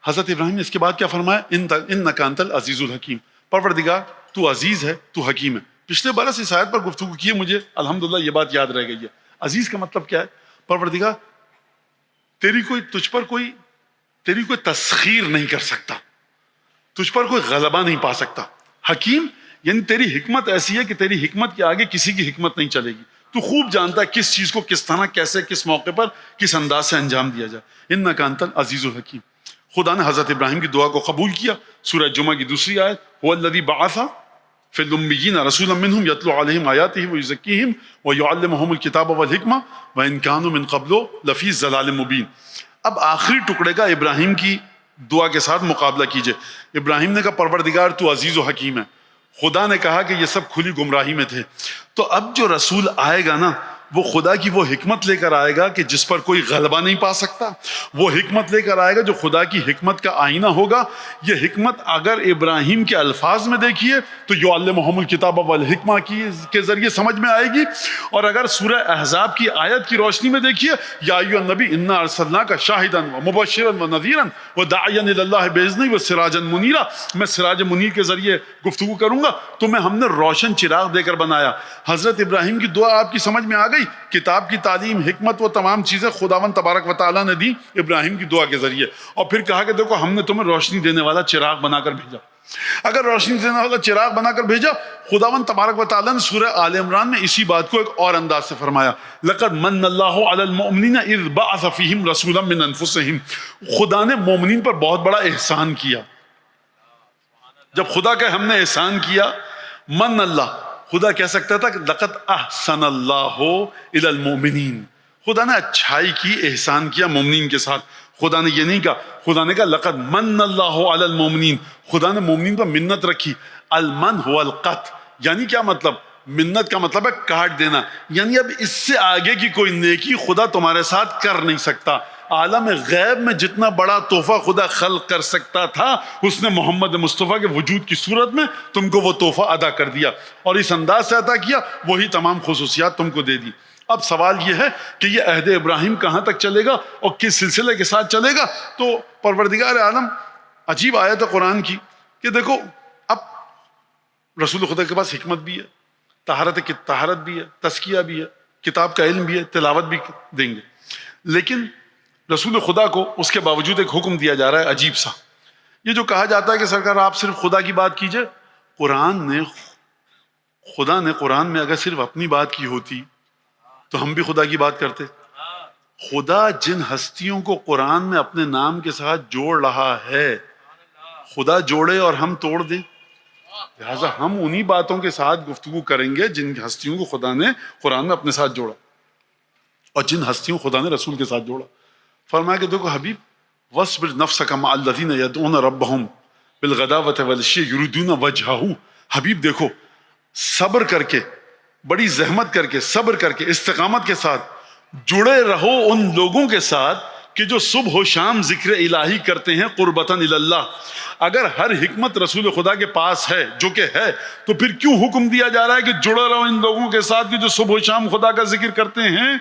حضرت ابراہیم نے اس کے بعد کیا فرمایا, انک انت العزیز الحکیم, پروردگار تو عزیز ہے, تو حکیم ہے. پچھلے برس اس آیت پر گفتگو کی ہے, مجھے الحمدللہ یہ بات یاد رہ گئی ہے. عزیز کا مطلب کیا ہے, پروردگار تجھ پر کوئی تسخیر نہیں کر سکتا, تجھ پر کوئی غلبہ نہیں پا سکتا. حکیم یعنی تیری حکمت ایسی ہے کہ تیری حکمت کے آگے کسی کی حکمت نہیں چلے گی. تو خوب جانتا ہے کس چیز کو کس طرح, کیسے, کس موقع پر, کس انداز سے انجام دیا جائے. انک انت العزیز الحکیم. خدا نے حضرت ابراہیم کی دعا کو قبول کیا. سورہ جمعہ کی دوسری آیت, هو الذی بعث فی الامیین رسولا منہم یتلو علیہم آیاتہ ویزکیہم ویعلمہم الکتاب والحکمہ وان کانوا من قبل لفی ضلال مبین. اب آخری ٹکڑے کا ابراہیم کی دعا کے ساتھ مقابلہ کیجئے. ابراہیم نے کہا پروردگار تو عزیز و حکیم ہے, خدا نے کہا کہ یہ سب کھلی گمراہی میں تھے. تو اب جو رسول آئے گا نا, وہ خدا کی وہ حکمت لے کر آئے گا کہ جس پر کوئی غلبہ نہیں پا سکتا. وہ حکمت لے کر آئے گا جو خدا کی حکمت کا آئینہ ہوگا. یہ حکمت اگر ابراہیم کے الفاظ میں دیکھیے تو یعلمہم الکتاب والحکمہ کے ذریعے سمجھ میں آئے گی, اور اگر سورہ احزاب کی آیت کی روشنی میں دیکھیے, یا ایھا النبی انا ارسلناک شاہدا ومبشرا ونذیرا وداعیا الی اللہ باذنہ وسراجا منیرا. میں سراج منیر کے ذریعے گفتگو کروں گا, تمہیں ہم نے روشن چراغ دے کر بنایا. حضرت ابراہیم کی دعا آپ کی سمجھ میں آ گئی. کتاب کی تعلیم, حکمت, وہ تمام چیزیں خداوند تبارک و تعالیٰ نے دی ابراہیم کی دعا کے ذریعے, اور پھر کہا کہ دیکھو ہم نے تمہیں روشنی دینے والا چراغ بنا کر بھیجا. اگر روشنی دینے والا چراغ بنا کر بھیجا, خداوند تبارک و تعالیٰ نے سورہ آل عمران میں اسی بات کو ایک اور انداز سے فرمایا, لقد من اللہ علی المؤمنین اذ بعث فیہم رسولا من انفسہم. خدا نے مومنین پر بہت بڑا احسان کیا. جب خدا کہ ہم نے احسان کیا, من اللہ, خدا کہہ سکتا تھا کہ لقد احسن اللہ الی المؤمنین, خدا نے اچھائی کی, احسان کیا مومنین کے ساتھ. خدا نے یہ نہیں کہا, خدا نے کہا لقد من اللہ علی المؤمنین, خدا نے مومنین پر منت رکھی. المن هو القط, یعنی کیا مطلب, منت کا مطلب ہے کاٹ دینا, یعنی اب اس سے آگے کی کوئی نیکی خدا تمہارے ساتھ کر نہیں سکتا. عالم غیب میں جتنا بڑا تحفہ خدا خلق کر سکتا تھا, اس نے محمد مصطفیٰ کے وجود کی صورت میں تم کو وہ تحفہ ادا کر دیا, اور اس انداز سے عطا کیا, وہی تمام خصوصیات تم کو دے دی. اب سوال یہ ہے کہ یہ عہد ابراہیم کہاں تک چلے گا اور کس سلسلے کے ساتھ چلے گا. تو پروردگار عالم, عجیب آیت ہے قرآن کی کہ دیکھو اب رسول خدا کے پاس حکمت بھی ہے, طہارت بھی ہے, تزکیہ بھی ہے, کتاب کا علم بھی ہے, تلاوت بھی دیں گے, لیکن رسول خدا کو اس کے باوجود ایک حکم دیا جا رہا ہے عجیب سا. یہ جو کہا جاتا ہے کہ سرکار آپ صرف خدا کی بات کیجئے, خدا نے قرآن میں اگر صرف اپنی بات کی ہوتی تو ہم بھی خدا کی بات کرتے. خدا جن ہستیوں کو قرآن میں اپنے نام کے ساتھ جوڑ رہا ہے, خدا جوڑے اور ہم توڑ دیں, لہٰذا ہم انہی باتوں کے ساتھ گفتگو کریں گے جن ہستیوں کو خدا نے قرآن میں اپنے ساتھ جوڑا, اور جن ہستیوں خدا نے رسول کے ساتھ جوڑا. فرمایا کہ دیکھو حبیب, وَاصْبِرْ نَفْسَكَ مَعَ الَّذِينَ يَدْعُونَ رَبَّهُمْ بِالْغَدَاوَةِ وَالْعَشِيِّ يُرِيدُونَ وَجْهَهُ. حبیب دیکھو, صبر کر کے, بڑی زحمت کر کے, صبر کر کے, استقامت کے ساتھ جڑے رہو ان لوگوں کے ساتھ کہ جو صبح و شام ذکر الہی کرتے ہیں قربتاً الی اللہ. اگر ہر حکمت رسول خدا کے پاس ہے, جو کہ ہے, تو پھر کیوں حکم دیا جا رہا ہے کہ جڑے رہو ان لوگوں کے ساتھ کہ جو صبح و شام خدا کا ذکر کرتے ہیں؟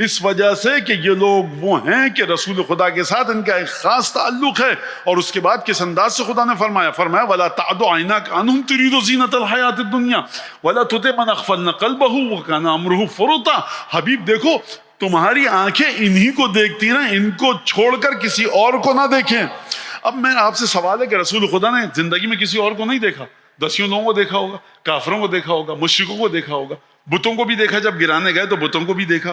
اس وجہ سے کہ یہ لوگ وہ ہیں کہ رسول خدا کے ساتھ ان کا ایک خاص تعلق ہے. اور اس کے بعد کس انداز سے خدا نے فرمایا وَلَا تَعْدُ عَيْنَاكَ عَنْهُمْ تُرِيدُ زِينَةَ الْحَيَاةِ الدُّنْيَا وَلَا تُطِعْ مَنْ أَغْفَلْنَا قَلْبَهُ وَكَانَ أَمْرُهُ فُرُطًا. حبیب دیکھو, تمہاری آنکھیں انہی کو دیکھتی رہیں, ان کو چھوڑ کر کسی اور کو نہ دیکھیں. اب میں آپ سے سوال ہے کہ رسول خدا نے زندگی میں کسی اور کو نہیں دیکھا؟ دسیوں لوگوں کو دیکھا ہوگا, کافروں کو دیکھا ہوگا, مشرکوں کو دیکھا ہوگا, بتوں کو بھی دیکھا, جب گرانے گئے تو بتوں کو بھی دیکھا.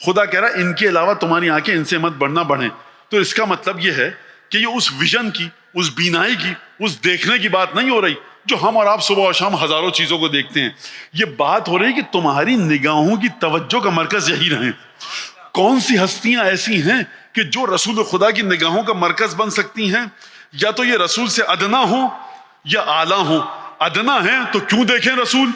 خدا کہہ رہا ہے ان کے علاوہ تمہاری آنکھیں ان سے مت بڑھنا بڑھیں. تو اس کا مطلب یہ ہے کہ یہ اس ویژن کی، اس بینائی کی، اس دیکھنے کی بات نہیں ہو رہی جو ہم اور آپ صبح و شام ہزاروں چیزوں کو دیکھتے ہیں. یہ بات ہو رہی کہ تمہاری نگاہوں کی توجہ کا مرکز یہی رہے. کون سی ہستیاں ایسی ہیں کہ جو رسول خدا کی نگاہوں کا مرکز بن سکتی ہیں؟ یا تو یہ رسول سے ادنا ہو یا اعلیٰ ہو. ادنا ہے تو کیوں دیکھیں رسول،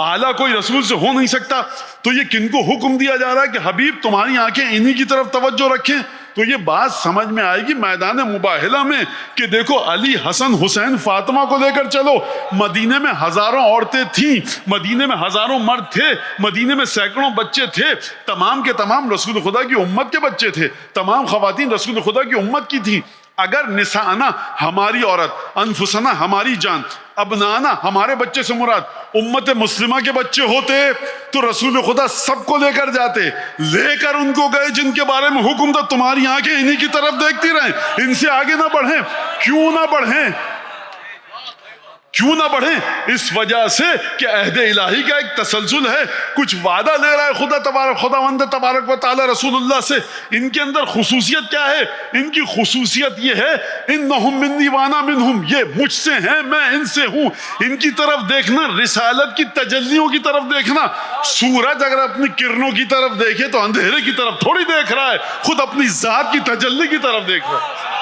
اعلیٰ کوئی رسول سے ہو نہیں سکتا. تو یہ کن کو حکم دیا جا رہا ہے کہ حبیب تمہاری آنکھیں انہی کی طرف توجہ رکھیں؟ تو یہ بات سمجھ میں آئے گی میدان مباہلہ میں کہ دیکھو علی، حسن، حسین، فاطمہ کو لے کر چلو. مدینے میں ہزاروں عورتیں تھیں، مدینے میں ہزاروں مرد تھے، مدینے میں سینکڑوں بچے تھے، تمام کے تمام رسول خدا کی امت کے بچے تھے، تمام خواتین رسول خدا کی امت کی تھیں. اگر نساءنا ہماری عورت، انفسنا ہماری جان، ابنانا ہمارے بچے سے مراد امت مسلمہ کے بچے ہوتے تو رسول خدا سب کو لے کر جاتے. لے کر ان کو گئے جن کے بارے میں حکم تھا تمہاری آنکھیں انہی کی طرف دیکھتی رہیں، ان سے آگے نہ بڑھیں. کیوں نہ بڑھیں؟ کیوں نہ بڑھیں؟ اس وجہ سے کہ عہد الہی کا ایک تسلسل ہے. کچھ وعدہ لے رہا ہے خداوند تبارک و تعالی رسول اللہ سے. ان کے اندر خصوصیت کیا ہے؟ ان کی خصوصیت یہ ہے انہم منی وانا منہم، یہ مجھ سے ہیں میں ان سے ہوں. ان کی طرف دیکھنا رسالت کی تجلیوں کی طرف دیکھنا. سورج اگر اپنی کرنوں کی طرف دیکھے تو اندھیرے کی طرف تھوڑی دیکھ رہا ہے، خود اپنی ذات کی تجلی کی طرف دیکھ رہا ہے.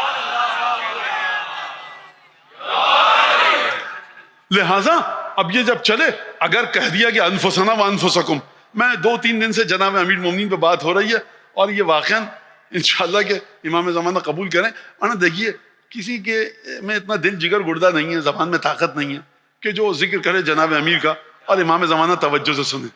لہٰذا اب یہ جب چلے، اگر کہہ دیا کہ انفسنا و انفسکم، میں 2-3 دن سے جناب امیر مومنین پہ بات ہو رہی ہے اور یہ واقعاً انشاءاللہ کہ امام زمانہ قبول کریں. اور دیکھیے کسی کے میں اتنا دل جگر گردہ نہیں ہے، زبان میں طاقت نہیں ہے کہ جو ذکر کرے جناب امیر کا اور امام زمانہ توجہ سے سنے.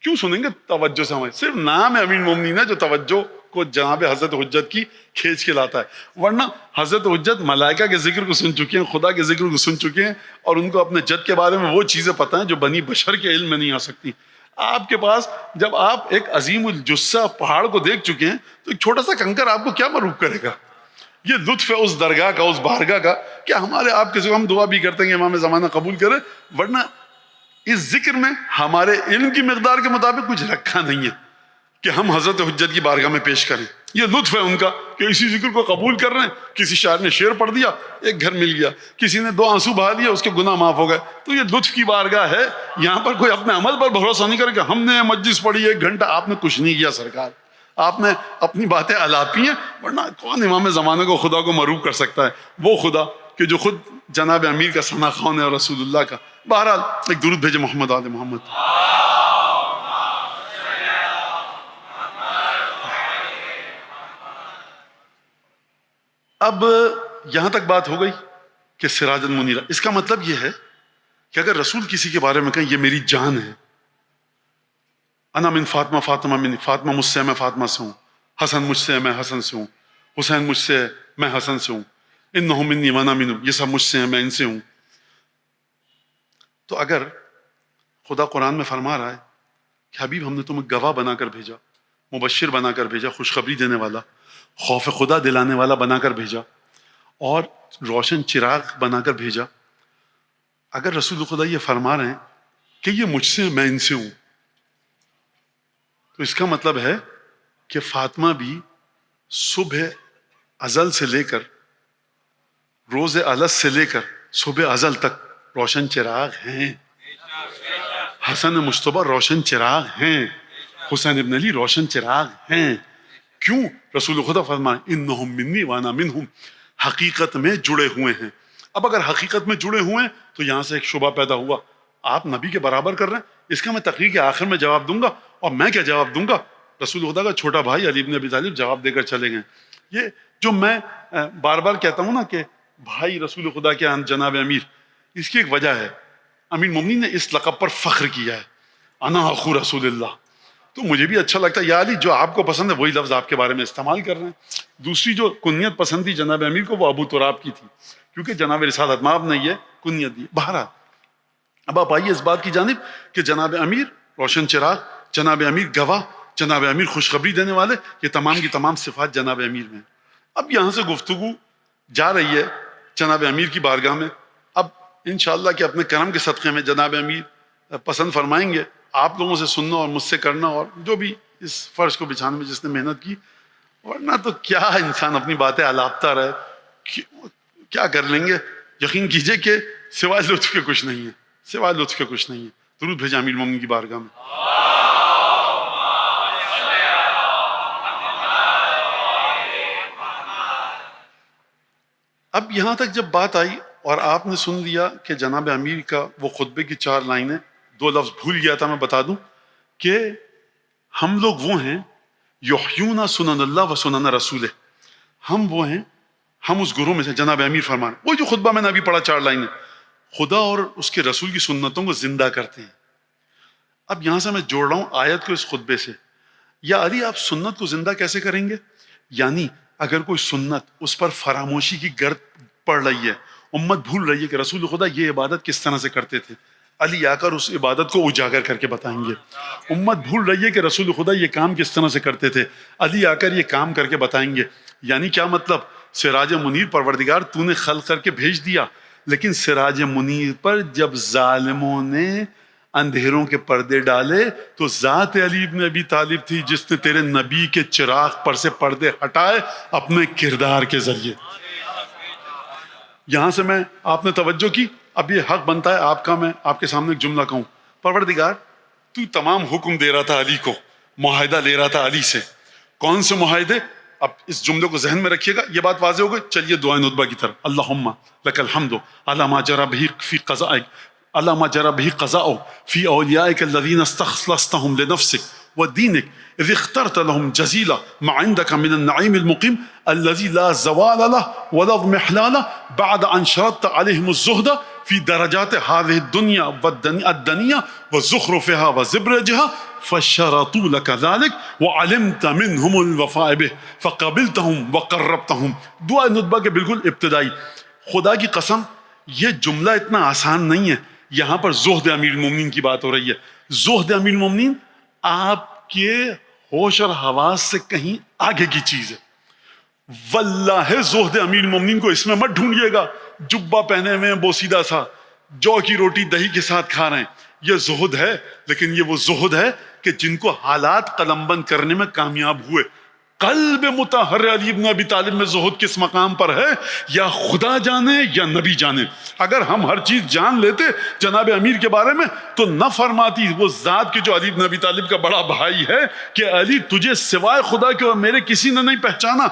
کیوں سنیں گے توجہ سے؟ ہمیں صرف نام ہے امیر مومنین ہے جو توجہ کو جناب حضرت حجت کی کھینچ کے لاتا ہے. ورنہ حضرت حجت ملائکہ کے ذکر کو سن چکے ہیں، خدا کے ذکر کو سن چکے ہیں، اور ان کو اپنے جد کے بارے میں وہ چیزیں پتہ ہیں جو بنی بشر کے علم میں نہیں آ سکتی. آپ کے پاس جب آپ ایک عظیم الجثہ پہاڑ کو دیکھ چکے ہیں تو ایک چھوٹا سا کنکر آپ کو کیا مروب کرے گا؟ یہ لطف ہے اس درگاہ کا، اس بارگاہ کا کہ ہمارے آپ کے ہم دعا بھی کرتے ہیں کہ امام زمانہ قبول کرے. ورنہ اس ذکر میں ہمارے علم کی مقدار کے مطابق کچھ رکھا نہیں ہے کہ ہم حضرت حجت کی بارگاہ میں پیش کریں. یہ لطف ہے ان کا کہ اسی ذکر کو قبول کر رہے ہیں. کسی شاعر نے شعر پڑھ دیا، ایک گھر مل گیا، کسی نے 2 آنسو بہا دیے، اس کے گناہ معاف ہو گئے. تو یہ لطف کی بارگاہ ہے. یہاں پر کوئی اپنے عمل پر بھروسہ نہیں کرے کہ ہم نے مجلس پڑھی 1 گھنٹہ، آپ نے کچھ نہیں کیا سرکار، آپ نے اپنی باتیں الاپی ہیں. ورنہ کون امام زمانے کو خدا کو مروب کر سکتا ہے؟ وہ خدا کہ جو خود جناب امیر کا ثنا خوان ہے اور رسول اللہ کا. بہرحال ایک درود بھیجے محمد آل محمد. اب یہاں تک بات ہو گئی کہ سراج المنیرہ. اس کا مطلب یہ ہے کہ اگر رسول کسی کے بارے میں کہیں یہ میری جان ہے، انا من فاطمہ، فاطمہ من فاطمہ مجھ سے ہے میں فاطمہ سے ہوں، حسن مجھ سے ہے میں حسن سے ہوں، حسین مجھ سے ہے میں حسن سے ہوں، انہم منی وانا منہم، یہ سب مجھ سے ہیں میں ان سے ہوں. تو اگر خدا قرآن میں فرما رہا ہے کہ حبیب ہم نے تمہیں گواہ بنا کر بھیجا، مبشر بنا کر بھیجا، خوشخبری دینے والا، خوف خدا دلانے والا بنا کر بھیجا، اور روشن چراغ بنا کر بھیجا. اگر رسول خدا یہ فرما رہے ہیں کہ یہ مجھ سے میں ان سے ہوں، تو اس کا مطلب ہے کہ فاطمہ بھی صبح ازل سے لے کر روز الست سے لے کر صبح ازل تک روشن چراغ ہیں. حسن مجتبی روشن چراغ ہیں، حسین ابن علی روشن چراغ ہیں. کیوں؟ رسول خدا فرمائے انہم منی وانا منہم، حقیقت میں جڑے ہوئے ہیں. اب اگر حقیقت میں جڑے ہوئے ہیں تو یہاں سے ایک شبہ پیدا ہوا، آپ نبی کے برابر کر رہے ہیں. اس کا میں تقریر کے آخر میں جواب دوں گا. اور میں کیا جواب دوں گا؟ رسول خدا کا چھوٹا بھائی علی بن ابی طالب جواب دے کر چلے گئے. یہ جو میں بار بار کہتا ہوں نا کہ بھائی رسول خدا کے جناب امیر، اس کی ایک وجہ ہے. امیر مومنین نے اس لقب پر فخر کیا ہے، انا اخو رسول اللہ. تو مجھے بھی اچھا لگتا ہے یا علی جو آپ کو پسند ہے وہی لفظ آپ کے بارے میں استعمال کر رہے ہیں. دوسری جو کنیت پسند تھی جناب امیر کو وہ ابو تراب کی تھی، کیونکہ جناب رسالت مآب نے یہ کنیت دی. بہرحال اب آپ آئیے اس بات کی جانب کہ جناب امیر روشن چراغ، جناب امیر گواہ، جناب امیر خوشخبری دینے والے، یہ تمام کی تمام صفات جناب امیر میں. اب یہاں سے گفتگو جا رہی ہے جناب امیر کی بارگاہ میں. اب انشاءاللہ کہ اپنے کرم کے صدقے میں جناب امیر پسند فرمائیں گے آپ لوگوں سے سننا اور مجھ سے کرنا، اور جو بھی اس فرش کو بچھانے میں جس نے محنت کی ورنہ تو کیا انسان اپنی باتیں الاپتا رہے، کیا کر لیں گے؟ یقین کیجئے کہ سوائے لطف کے کچھ نہیں ہے، سوائے لطف کے کچھ نہیں ہے۔ درود بھیجیں امیر المومنین کی بارگاہ میں۔ اب یہاں تک جب بات آئی اور آپ نے سن لیا کہ جناب امیر کا وہ خطبے کی 4 لائنیں، 2 لفظ بھول گیا تھا میں بتا دوں کہ ہم لوگ وہ ہیں یحیون سنن اللہ و سنن رسولہ، ہم وہ ہیں، ہم اس گروہ میں سے، جناب امیر فرمان وہ جو خطبہ میں نے ابھی پڑھا 4 لائنیں، خدا اور اس کے رسول کی سنتوں کو زندہ کرتے ہیں۔ اب یہاں سے میں جوڑ رہا ہوں آیت کو اس خطبے سے۔ یا علی آپ سنت کو زندہ کیسے کریں گے؟ یعنی اگر کوئی سنت اس پر فراموشی کی گرد پڑ رہی ہے، امت بھول رہی ہے کہ رسول خدا یہ عبادت کس طرح سے کرتے تھے، علی آ کر اس عبادت کو اجاگر کر کے بتائیں گے۔ امت بھول رہی ہے کہ رسول خدا یہ کام کس طرح سے کرتے تھے، علی آ کر یہ کام کر کے بتائیں گے۔ یعنی کیا مطلب؟ سراج منیر پروردگار تو نے خلق کر کے بھیج دیا، لیکن سراج منیر پر جب ظالموں نے اندھیروں کے پردے ڈالے تو ذات علی ابن ابی طالب تھی جس نے تیرے نبی کے چراغ پر سے پردے ہٹائے اپنے کردار کے ذریعے۔ یہاں سے میں آپ نے توجہ کی، اب یہ حق بنتا ہے آپ کا میں آپ کے سامنے ایک جملہ کہوں۔ پروردگار تو تمام حکم دے رہا تھا علی کو، معاہدہ لے رہا تھا علی سے، کون سے معاہدے؟ اب اس جملے کو ذہن میں رکھیے گا، یہ بات واضح ہو گئی۔ چلیے دعائے ندبہ کی طرف۔ اللہم لک الحمد علی ما جرى به فی قضائک، على ما جرى به قضاؤه في أوليائك الذين استخلصتهم لنفسك ودينك إذ اخترت لهم جزيلا ما عندك من النعيم المقيم الذي لا زوال له ولا اضمحلال بعد أن شرطت عليهم الزهد في درجات هذه الدنيا الدنيا وزخرفها وزبرجها فشرطوا لك ذلك وعلمت منهم الوفاء به فقبلتهم وقربتهم۔ دعا ندبہ کے بالکل ابتدائی۔ خدا کی قسم یہ جملہ اتنا آسان نہیں ہے۔ یہاں پر زہد امیر المومنین کی بات ہو رہی ہے۔ زہد امیر المومنین آپ کے ہوش اور حواس سے کہیں آگے کی چیز ہے۔ واللہ زہد امیر المومنین کو اس میں مت ڈھونڈیے گا جبہ پہنے ہوئے بوسیدہ سا جو کی روٹی دہی کے ساتھ کھا رہے ہیں، یہ زہد ہے، لیکن یہ وہ زہد ہے کہ جن کو حالات قلم بند کرنے میں کامیاب ہوئے۔ قلب مطہر علی ابن ابی طالب میں زہد کس مقام پر ہے یا خدا جانے یا نبی جانے۔ اگر ہم ہر چیز جان لیتے جناب امیر کے بارے میں تو نہ فرماتی وہ ذات کے جو علی ابن ابی طالب کا بڑا بھائی ہے کہ علی تجھے سوائے خدا کے اور میرے کسی نے نہیں پہچانا۔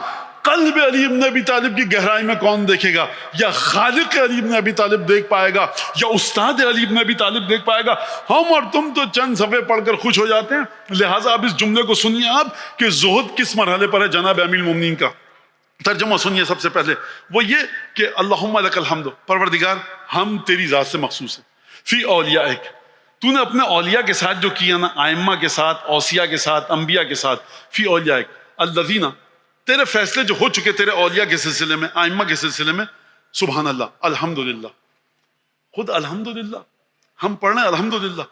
قلب علی ابن ابی طالب کی گہرائی میں کون دیکھے گا؟ یا خالق علی ابن ابی طالب دیکھ پائے گا یا استاد علی ابن ابی طالب دیکھ پائے گا؟ ہم اور تم تو چند صفحے پڑھ کر خوش ہو جاتے ہیں۔ لہٰذا آپ اس جملے کو سنیے آپ کہ زہد کس مرحلے پر ہے جناب امیر المومنین کا۔ ترجمہ سنیے سب سے پہلے، وہ یہ کہ اللہم لک الحمد، پروردگار ہم تیری ذات سے مخصوص ہیں، فی اولیائک، تو نے اپنے اولیاء کے ساتھ جو کیا نا، ائمہ کے ساتھ، اوصیاء کے ساتھ، انبیاء کے ساتھ، فی اولیائک الذین، تیرے فیصلے جو ہو چکے تیرے اولیاء کے سلسلے میں، ائمہ کے سلسلے میں، سبحان اللہ، الحمدللہ، خود الحمدللہ ہم پڑھ رہے ہیں الحمدللہ۔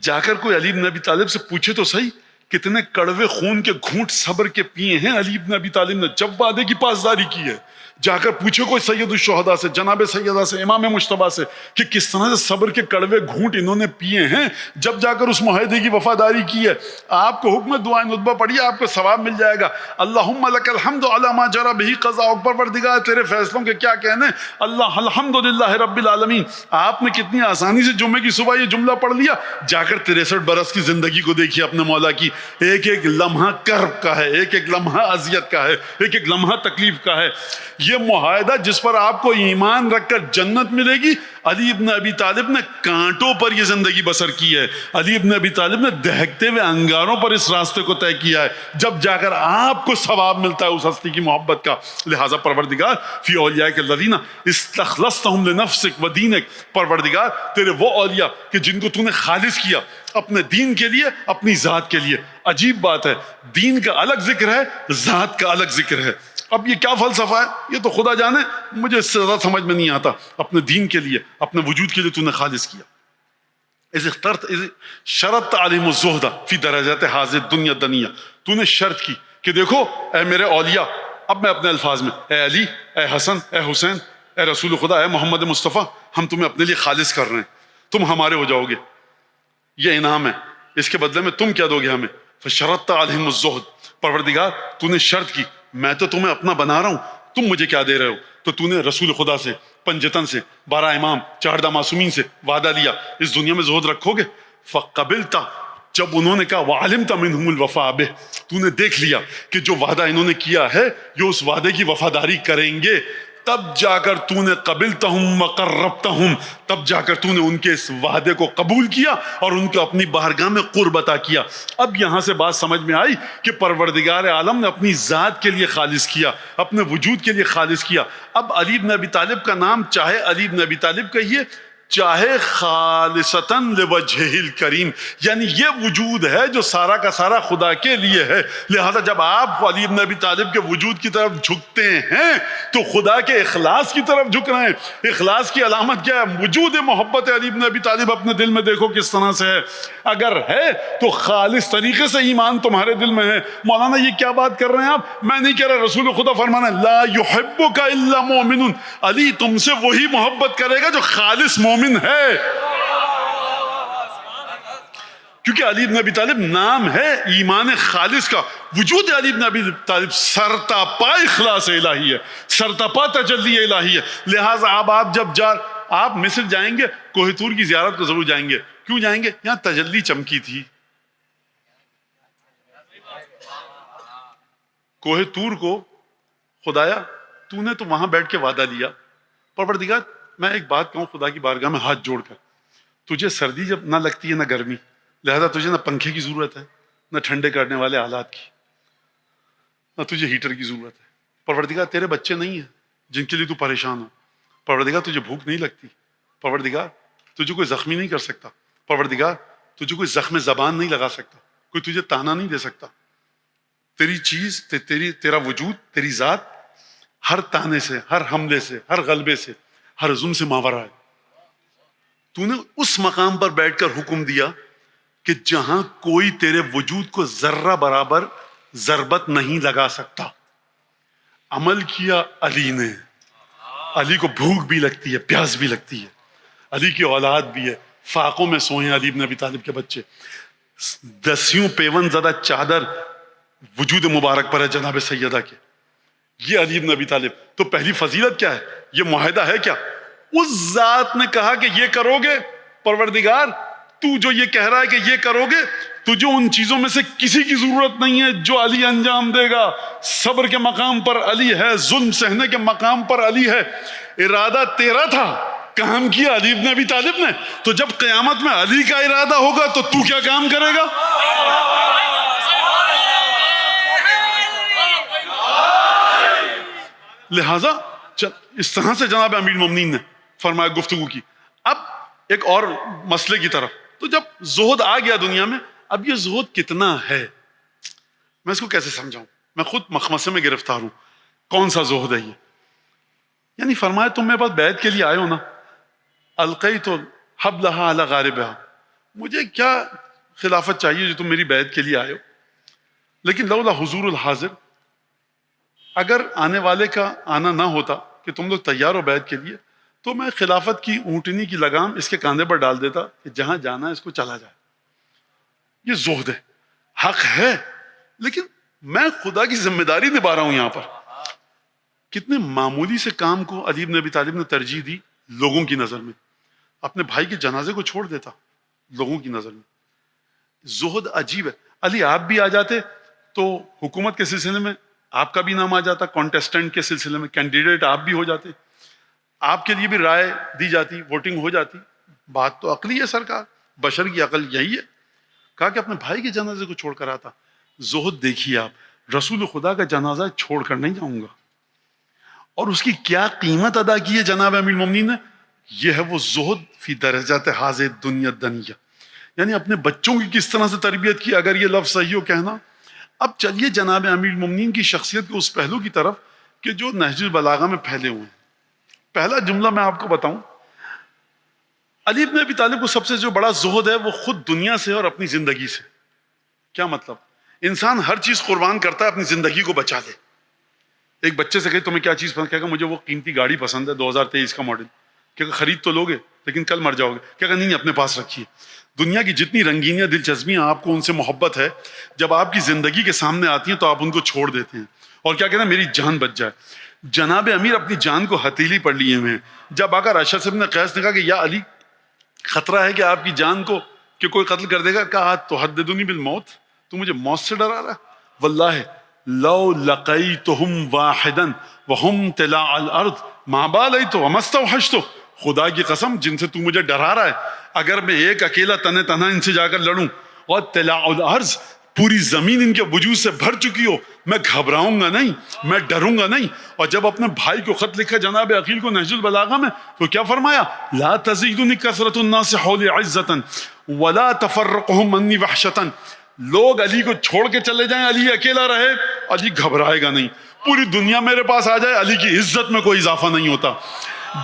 جا کر کوئی علی بن ابی طالب سے پوچھے تو صحیح کتنے کڑوے خون کے گھونٹ صبر کے پیے ہیں علی بن ابی طالب نے جب وعدے کی پاسداری کی ہے۔ جا کر پوچھے کوئی سید الشہداء سے، جناب سیدہ سے، امام مجتبیٰ سے کہ کس طرح سے صبر کے کڑوے گھونٹ انہوں نے پیے ہیں جب جا کر اس معاہدے کی وفاداری کی ہے۔ آپ کو حکم دعائے ندبہ پڑھیے، آپ کو ثواب مل جائے گا۔ اللہم لک الحمد علی ما جری بہ قضاؤک، پروردگار تیرے فیصلوں کے کیا کہنے، اللہ الحمدللہ رب العالمین۔ آپ نے کتنی آسانی سے جمعے کی صبح یہ جملہ پڑھ لیا۔ جا کر 63 برس کی زندگی کو دیکھیے اپنے مولا کی، ایک ایک لمحہ کرب کا ہے، ایک ایک لمحہ اذیت کا ہے، ایک ایک لمحہ تکلیف کا ہے۔ یہ معاہدہ جس پر آپ کو ایمان رکھ کر جنت ملے گی، علی ابن ابی طالب نے کانٹوں پر یہ زندگی بسر کی ہے، علی ابن ابی طالب نے دہکتے ہوئے انگاروں پر اس راستے کو طے کیا ہے، جب جا کر آپ کو ثواب ملتا ہے اس ہستی کی محبت کا۔ لہٰذا پروردگار فی اولیائک الذین استخلصتہم لنفسک ودینک، پروردگار تیرے وہ اولیاء کہ جن کو تو نے خالص کیا اپنے دین کے لیے، اپنی ذات کے لیے۔ عجیب بات ہے، دین کا الگ ذکر ہے، ذات کا الگ ذکر ہے۔ اب یہ کیا فلسفہ ہے، یہ تو خدا جانے، مجھے اس سے زیادہ سمجھ میں نہیں آتا۔ اپنے دین کے لیے، اپنے وجود کے لیے تو نے خالص کیا۔ اذ شرطت علیہم الزہد فی درجات ہذہ الدنیا الدنیا، تو نے شرط کی کہ دیکھو اے میرے اولیاء، اب میں اپنے الفاظ میں، اے علی، اے حسن، اے حسین، اے رسول خدا، اے محمد مصطفیٰ، ہم تمہیں اپنے لیے خالص کر رہے ہیں، تم ہمارے ہو جاؤ گے، یہ انعام ہے، اس کے بدلے میں تم کیا دو گے ہمیں؟ فشرطت علیہم الزہد، پروردگار تو نے شرط کی میں تو تمہیں اپنا بنا رہا ہوں, تم مجھے کیا دے رہے ہو؟ تو تو نے رسول خدا سے, پنجتن سے, 12 امام, 14 معصومین سے وعدہ لیا اس دنیا میں زہد رکھو گے. فقبلتا, جب انہوں نے کہا وعلمت منہم الوفاء بہ, تو نے دیکھ لیا کہ جو وعدہ انہوں نے کیا ہے یہ اس وعدے کی وفاداری کریں گے, تب جا کر تو نے قبلتہم وقربتہم, تب جا کر تو نے ان کے اس وعدے کو قبول کیا اور ان کو اپنی بارگاہ میں قرب عطا کیا. اب یہاں سے بات سمجھ میں آئی کہ پروردگار عالم نے اپنی ذات کے لیے خالص کیا, اپنے وجود کے لیے خالص کیا. اب علی بن ابی طالب کا نام چاہے علی بن ابی طالب کہیے, چاہے خالصتاً لوجہہ الکریم, یعنی یہ وجود ہے جو سارا کا سارا خدا کے لیے ہے. لہذا جب آپ علی بن ابی طالب کے وجود کی طرف جھکتے ہیں تو خدا کے اخلاص کی طرف جھک رہے ہیں. اخلاص کی علامت کیا ہے؟ وجود محبت علی بن ابی طالب اپنے دل میں دیکھو کس طرح سے ہے. اگر ہے تو خالص طریقے سے ایمان تمہارے دل میں ہے. مولانا یہ کیا بات کر رہے ہیں آپ؟ میں نہیں کہہ رہا, رسول خدا فرمانا لا یحبک الا مؤمن, علی تم سے وہی محبت کرے گا جو خالص مومن ہے. کیونکہ علی بن ابی طالب نام ہے ایمان خالص کا. وجود علی بن ابی طالب سرتاپا اخلاص الہی ہے, سرتاپا تجلی الہی ہے. لہٰذا آپ جب آپ مصر جائیں گے, کوہ طور کی زیارت کو ضرور جائیں گے. کیوں جائیں گے؟ یہاں تجلی چمکی تھی. کوہ طور کو خدایا تو نے تو وہاں بیٹھ کے وعدہ لیا. پروردگار میں ایک بات کہوں خدا کی بارگاہ میں ہاتھ جوڑ کر, تجھے سردی جب نہ لگتی ہے نہ گرمی, لہذا تجھے نہ پنکھے کی ضرورت ہے نہ ٹھنڈے کرنے والے آلات کی, نہ تجھے ہیٹر کی ضرورت ہے. پروردگار تیرے بچے نہیں ہیں جن کے لیے تو پریشان ہو. پروردگار تجھے بھوک نہیں لگتی. پروردگار تجھے کوئی زخمی نہیں کر سکتا. پروردگار تجھے کوئی زخم زبان نہیں لگا سکتا, کوئی تجھے تانا نہیں دے سکتا. تیری چیز, تیرا وجود, تیری ذات ہر تانے سے, ہر حملے سے, ہر غلبے سے, ہر ظلم سے ماورا ہے. تو نے اس مقام پر بیٹھ کر حکم دیا کہ جہاں کوئی تیرے وجود کو ذرہ برابر ضربت نہیں لگا سکتا. عمل کیا علی نے. علی کو بھوک بھی لگتی ہے, پیاس بھی لگتی ہے, علی کی اولاد بھی ہے, فاقوں میں سوئے ہیں علی بن ابی طالب کے بچے. دسیوں پیون زدہ چادر وجود مبارک پر ہے جناب سیدہ کے. یہ علی بن ابی طالب. تو پہلی فضیلت کیا ہے؟ یہ معاہدہ ہے کیا؟ اس ذات نے کہا کہ یہ کرو گے. پروردگار تو جو یہ کہہ رہا ہے کہ یہ کرو گے, تجھے ان چیزوں میں سے کسی کی ضرورت نہیں ہے جو علی انجام دے گا. صبر کے مقام پر علی ہے, ظلم سہنے کے مقام پر علی ہے. ارادہ تیرا تھا, کام کیا علی بن ابی طالب نے. تو جب قیامت میں علی کا ارادہ ہوگا تو تو کیا کام کرے گا؟ لہذا اس طرح سے جناب امیر المومنین نے فرمایا گفتگو کی. اب ایک اور مسئلے کی طرف. تو جب زہد آ گیا دنیا میں, اب یہ زہد کتنا ہے, میں اس کو کیسے سمجھاؤں؟ میں خود مخمصے میں گرفتار ہوں. کون سا زہد ہے یہ؟ یعنی فرمایا تم میرے پاس بیعت کے لیے آئے ہو نا, القیت حبلہا علی غاربہا, مجھے کیا خلافت چاہیے جو تم میری بیعت کے لیے آئے ہو. لیکن لولا حضور الحاضر, اگر آنے والے کا آنا نہ ہوتا کہ تم لوگ تیار ہو بیعت کے لیے, تو میں خلافت کی اونٹنی کی لگام اس کے کاندھے پر ڈال دیتا کہ جہاں جانا ہے اس کو چلا جائے. یہ زہد ہے, حق ہے, لیکن میں خدا کی ذمہ داری نبھا رہا ہوں یہاں پر. کتنے معمولی سے کام کو علی بن ابی طالب نے ترجیح دی لوگوں کی نظر میں. اپنے بھائی کے جنازے کو چھوڑ دیتا لوگوں کی نظر میں. زہد عجیب ہے. علی آپ بھی آ جاتے تو حکومت کے سلسلے میں آپ کا بھی نام آ جاتا, کانٹیسٹنٹ کے سلسلے میں کینڈیڈیٹ آپ بھی ہو جاتے, آپ کے لیے بھی رائے دی جاتی, ووٹنگ ہو جاتی. بات تو عقلی ہے سرکار, بشر کی عقل یہی ہے. کہا کہ اپنے بھائی کے جنازے کو چھوڑ کر آتا. زہد دیکھیے آپ, رسول خدا کا جنازہ چھوڑ کر نہیں جاؤں گا. اور اس کی کیا قیمت ادا کی ہے جناب امیر المومنین نے. یہ ہے وہ زہد فی درجات حاضر دنیا دنیا, یعنی اپنے بچوں کی کس طرح سے تربیت کی, اگر یہ لفظ صحیح ہو کہنا. اب چلیے جناب امیر المومنین کی شخصیت کے اس پہلو کی طرف کہ جو نہج البلاغہ میں پھیلے ہوئے ہیں. پہلا جملہ میں آپ کو بتاؤں, علی بن ابی طالب کو سب سے جو بڑا زہد ہے وہ خود دنیا سے اور اپنی زندگی سے. کیا مطلب؟ انسان ہر چیز قربان کرتا ہے اپنی زندگی کو بچا لے. ایک بچے سے کہے تمہیں کیا چیز پسند, کہے گا مجھے وہ قیمتی گاڑی پسند ہے 2023 کا ماڈل. کہے گا خرید تو لوگے لیکن کل مر جاؤ گے. کہے گا نہیں اپنے پاس رکھیے. دنیا کی جتنی رنگینیاں دلچسپیاں آپ کو ان سے محبت ہے, جب آپ کی زندگی کے سامنے آتی ہیں تو آپ ان کو چھوڑ دیتے ہیں اور کیا کہتے ہیں میری جان بچ جائے. جناب امیر اپنی جان کو ہتھیلی پر لیے ہوئے ہیں. جب آ کر اشعث بن قیس نے کہا کہ یا علی خطرہ ہے کہ آپ کی جان کو کہ کوئی قتل کر دے گا, کہا تحدثنی بالموت, تو مجھے موت سے ڈرا رہا ہے. واللہ لو لقیتہم واحدا وہم طلاع الارض ما بالیت وما استوحشت, خدا کی قسم جن سے تو مجھے ڈرا رہا ہے, اگر میں ایک اکیلا تنہا ان سے جا کر لڑوں اور طلاع الارض پوری زمین ان کے وجود سے بھر چکی ہو, میں گھبراؤں گا نہیں, میں ڈروں گا نہیں. اور جب اپنے بھائی کو خط لکھا جناب عقیل کو نہج البلاغہ میں, تو کیا فرمایا, لا تزیدنی کثرت الناس حولی عزتا ولا تفرقهم منی وحشتا. لوگ علی کو چھوڑ کے چلے جائیں, علی اکیلا رہے, علی گھبرائے گا نہیں. پوری دنیا میرے پاس آ جائے, علی کی عزت میں کوئی اضافہ نہیں ہوتا.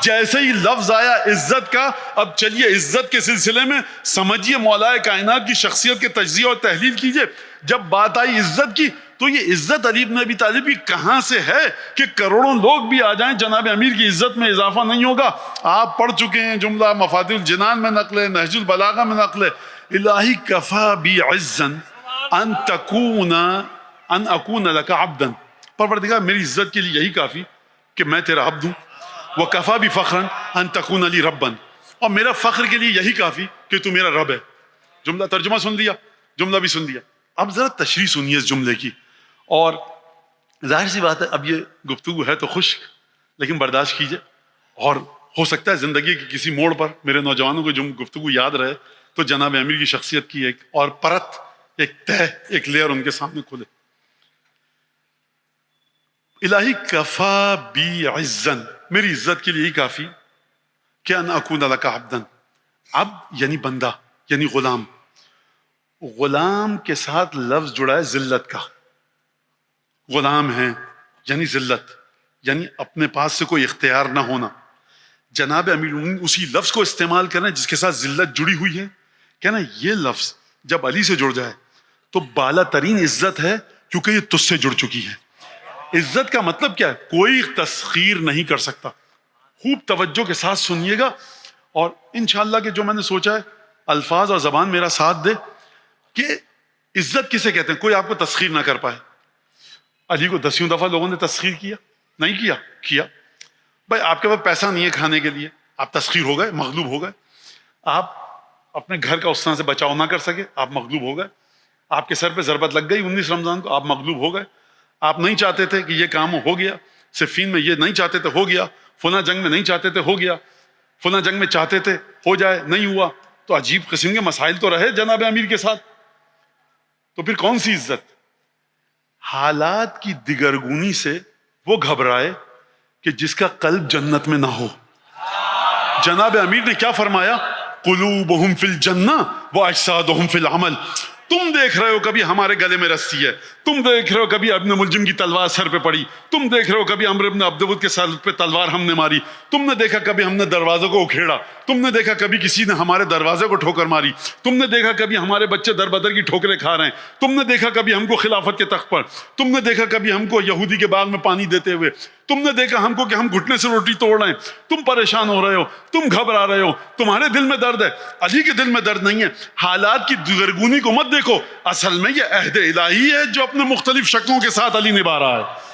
جیسے ہی لفظ آیا عزت کا, اب چلیے عزت کے سلسلے میں سمجھیے مولا کائنات کی شخصیت کے تجزیہ اور تحلیل کیجئے. جب بات آئی عزت کی, تو یہ عزت علی بن ابی طالب کی کہاں سے ہے کہ کروڑوں لوگ بھی آ جائیں, جناب امیر کی عزت میں اضافہ نہیں ہوگا. آپ پڑھ چکے ہیں جملہ, مفاتیح الجنان میں نقل ہے, نہج البلاغہ میں نقل ہے, الہی کفا بی عزا ان اکون لک عبدا, پروردگار میری عزت کے لیے یہی کافی کہ میں تیرا عبد ہوں. وکفا بی فخرا ان تکون لی ربا, اور میرا فخر کے لیے یہی کافی کہ تو میرا رب ہے. جملہ ترجمہ سن لیا, جملہ بھی سن لیا. اب ذرا تشریح سنیے اس جملے کی. اور ظاہر سی بات ہے اب یہ گفتگو ہے تو خشک, لیکن برداشت کیجئے. اور ہو سکتا ہے زندگی کے کسی موڑ پر میرے نوجوانوں کو جو گفتگو یاد رہے تو جناب امیر کی شخصیت کی ایک اور پرت, ایک تہ, ایک لیئر ان کے سامنے کھلے. الہی کفا بی عزا, میری عزت کے لیے ہی کافی کہ ان اکون لک عبدا. عبد یعنی بندہ, یعنی غلام. غلام کے ساتھ لفظ جڑا ہے ذلت کا. غلام ہیں یعنی ذلت, یعنی اپنے پاس سے کوئی اختیار نہ ہونا. جناب امیر اسی لفظ کو استعمال کرنا جس کے ساتھ ذلت جڑی ہوئی ہے. کہنا یہ لفظ جب علی سے جڑ جائے تو بالا ترین عزت ہے, کیونکہ یہ تجھ سے جڑ چکی ہے. عزت کا مطلب کیا ہے, کوئی تسخیر نہیں کر سکتا. خوب توجہ کے ساتھ سنیے گا, اور انشاءاللہ کہ جو میں نے سوچا ہے الفاظ اور زبان میرا ساتھ دے کہ عزت کسے کہتے ہیں. کوئی آپ کو تسخیر نہ کر پائے. علی کو 10 دفعہ لوگوں نے تسخیر کیا, نہیں کیا, کیا. بھائی آپ کے پاس پیسہ نہیں ہے کھانے کے لیے, آپ تسخیر ہو گئے, مغلوب ہو گئے. آپ اپنے گھر کا اس طرح سے بچاؤ نہ کر سکے, آپ مغلوب ہو گئے. آپ کے سر پہ ضربت لگ گئی 19 رمضان کو, آپ مغلوب ہو گئے. آپ نہیں چاہتے تھے کہ یہ کام ہو گیا, صفین میں یہ نہیں چاہتے تھے, ہو گیا. فلاں جنگ میں نہیں چاہتے تھے, ہو گیا. فلاں جنگ میں چاہتے تھے ہو جائے, نہیں ہوا. تو عجیب قسم کے مسائل تو رہے جناب امیر کے ساتھ. تو پھر کون سی عزت؟ حالات کی دگرگونی سے وہ گھبرائے کہ جس کا قلب جنت میں نہ ہو. جناب امیر نے کیا فرمایا, قلوبہم فی الجنہ واجسادہم فی العمل. تم دیکھ رہے ہو کبھی ہمارے گلے میں رسی ہے, تم دیکھ رہے ہو کبھی ابن ملجم کی تلوار سر پہ پڑی, تم دیکھ رہے ہو کبھی عمرو بن عبدود کے سر پہ تلوار ہم نے ماری, تم نے دیکھا کبھی ہم نے دروازوں کو اکھیڑا, تم نے دیکھا کبھی کسی نے ہمارے دروازے کو ٹھوکر ماری, تم نے دیکھا کبھی ہمارے بچے در بدر کی ٹھوکریں کھا رہے ہیں, تم نے دیکھا کبھی ہم کو خلافت کے تخت پر, تم نے دیکھا کبھی ہم کو یہودی کے باغ میں پانی دیتے ہوئے, تم نے دیکھا ہم کو کہ ہم گھٹنے سے روٹی توڑ رہے ہیں. تم پریشان ہو رہے ہو, تم گھبرا رہے ہو, تمہارے دل میں درد ہے. علی کے دل میں درد نہیں ہے. حالات کی دگرگونی کو مت دیکھو, اصل میں یہ عہد الہی ہے جو اپنے مختلف شکلوں کے ساتھ علی نبھا رہا ہے.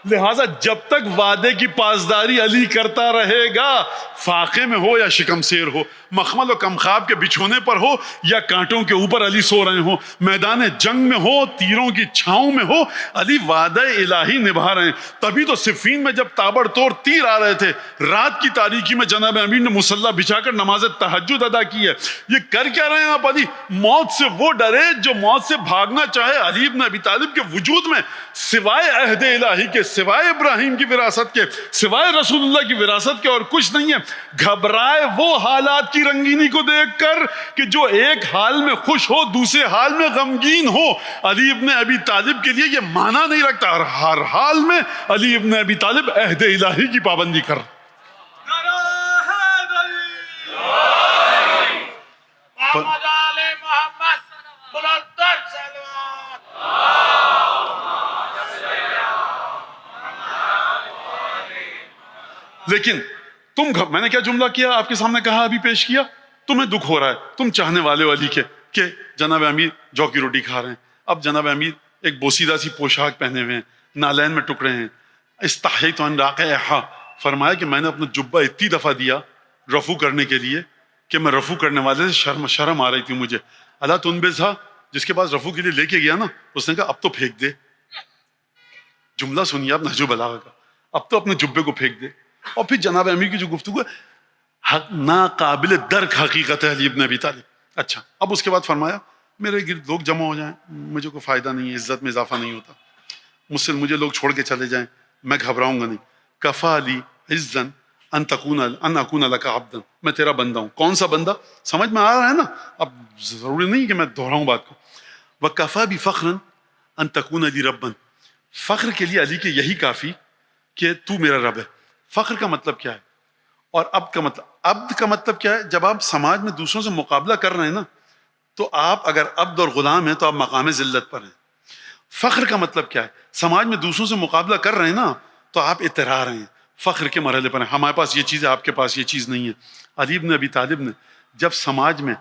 لہٰذا جب تک وعدے کی پاسداری علی کرتا رہے گا, فاقے میں ہو یا شکم سیر ہو, مخمل و کمخاب کے بچھونے پر ہو یا کانٹوں کے اوپر علی سو رہے ہوں, میدان جنگ میں ہو, تیروں کی چھاؤں میں ہو, علی وعدہ الہی نبھا رہے ہیں. تبھی تو صفین میں جب تابڑ توڑ تیر آ رہے تھے, رات کی تاریکی میں جناب امیر نے مصلی بچھا کر نماز تہجد ادا کی ہے. یہ کر کیا رہے ہیں آپ علی؟ موت سے وہ ڈرے جو موت سے بھاگنا چاہے. علی بن ابی طالب کے وجود میں سوائے عہد الہی کے, سوائے ابراہیم کی وراثت کے, سوائے رسول اللہ کی وراثت کے اور کچھ نہیں ہے. گھبرائے وہ حالات کی رنگینی کو دیکھ کر کہ جو ایک حال میں خوش ہو دوسرے حال میں غمگین ہو. علی ابن ابی طالب کے لیے یہ معنی نہیں رکھتا, ہر حال میں علی ابن ابی طالب عہد الہی کی پابندی کر. لیکن میں نے کیا جملہ کیا آپ کے سامنے کہا, ابھی پیش کیا, تمہیں دکھ ہو رہا ہے, تم چاہنے والے ہو علی کے کہ جناب امیر جو کی روٹی کھا رہے ہیں. اب جناب امیر ایک بوسیدہ سی پوشاک پہنے ہوئے ہیں, نالین میں ٹکڑے ہیں. استحییت ان راقعہا، فرمایا کہ میں نے اپنا جبہ اتنی دفعہ دیا رفو کرنے کے لیے کہ میں رفو کرنے والے سے شرم آ رہی تھی مجھے. اللہ تنبذھا، جس کے پاس رفو کے لیے لے کے گیا نا، اس نے کہا اب تو پھینک دے. جملہ سنیے آپ نہج البلاغہ کا، اب تو اپنے جبے کو پھینک دے. اور پھر جناب امیر کی جو گفتگو ہے ناقابل درک حقیقت ہے علی ابن ابی طالب. اچھا، اب اس کے بعد فرمایا میرے گرد لوگ جمع ہو جائیں، مجھے کوئی فائدہ نہیں ہے، عزت میں اضافہ نہیں ہوتا. مجھے لوگ چھوڑ کے چلے جائیں، میں گھبراؤں گا نہیں. کفا لی عزا ان اکون لک عبدا، میں تیرا بندہ ہوں. کون سا بندہ؟ سمجھ میں آ رہا ہے نا؟ اب ضروری نہیں کہ میں دہراؤں بات کو. وکفا بفخرا ان تکون لی ربا، فخر کے لیے علی کے یہی کافی کہ تو میرا رب ہے. فخر کا مطلب کیا ہے؟ اور عبد کا مطلب کیا ہے؟ جب آپ سماج میں دوسروں سے مقابلہ کر رہے ہیں نا، تو آپ اگر عبد اور غلام ہیں تو آپ مقام ذلت پر ہیں. فخر کا مطلب کیا ہے؟ سماج میں دوسروں سے مقابلہ کر رہے ہیں نا، تو آپ اطراء رہے ہیں، فخر کے مرحلے پر ہیں. ہمارے پاس یہ چیز ہے، آپ کے پاس یہ چیز نہیں ہے. علی ابن ابی طالب نے جب سماج میں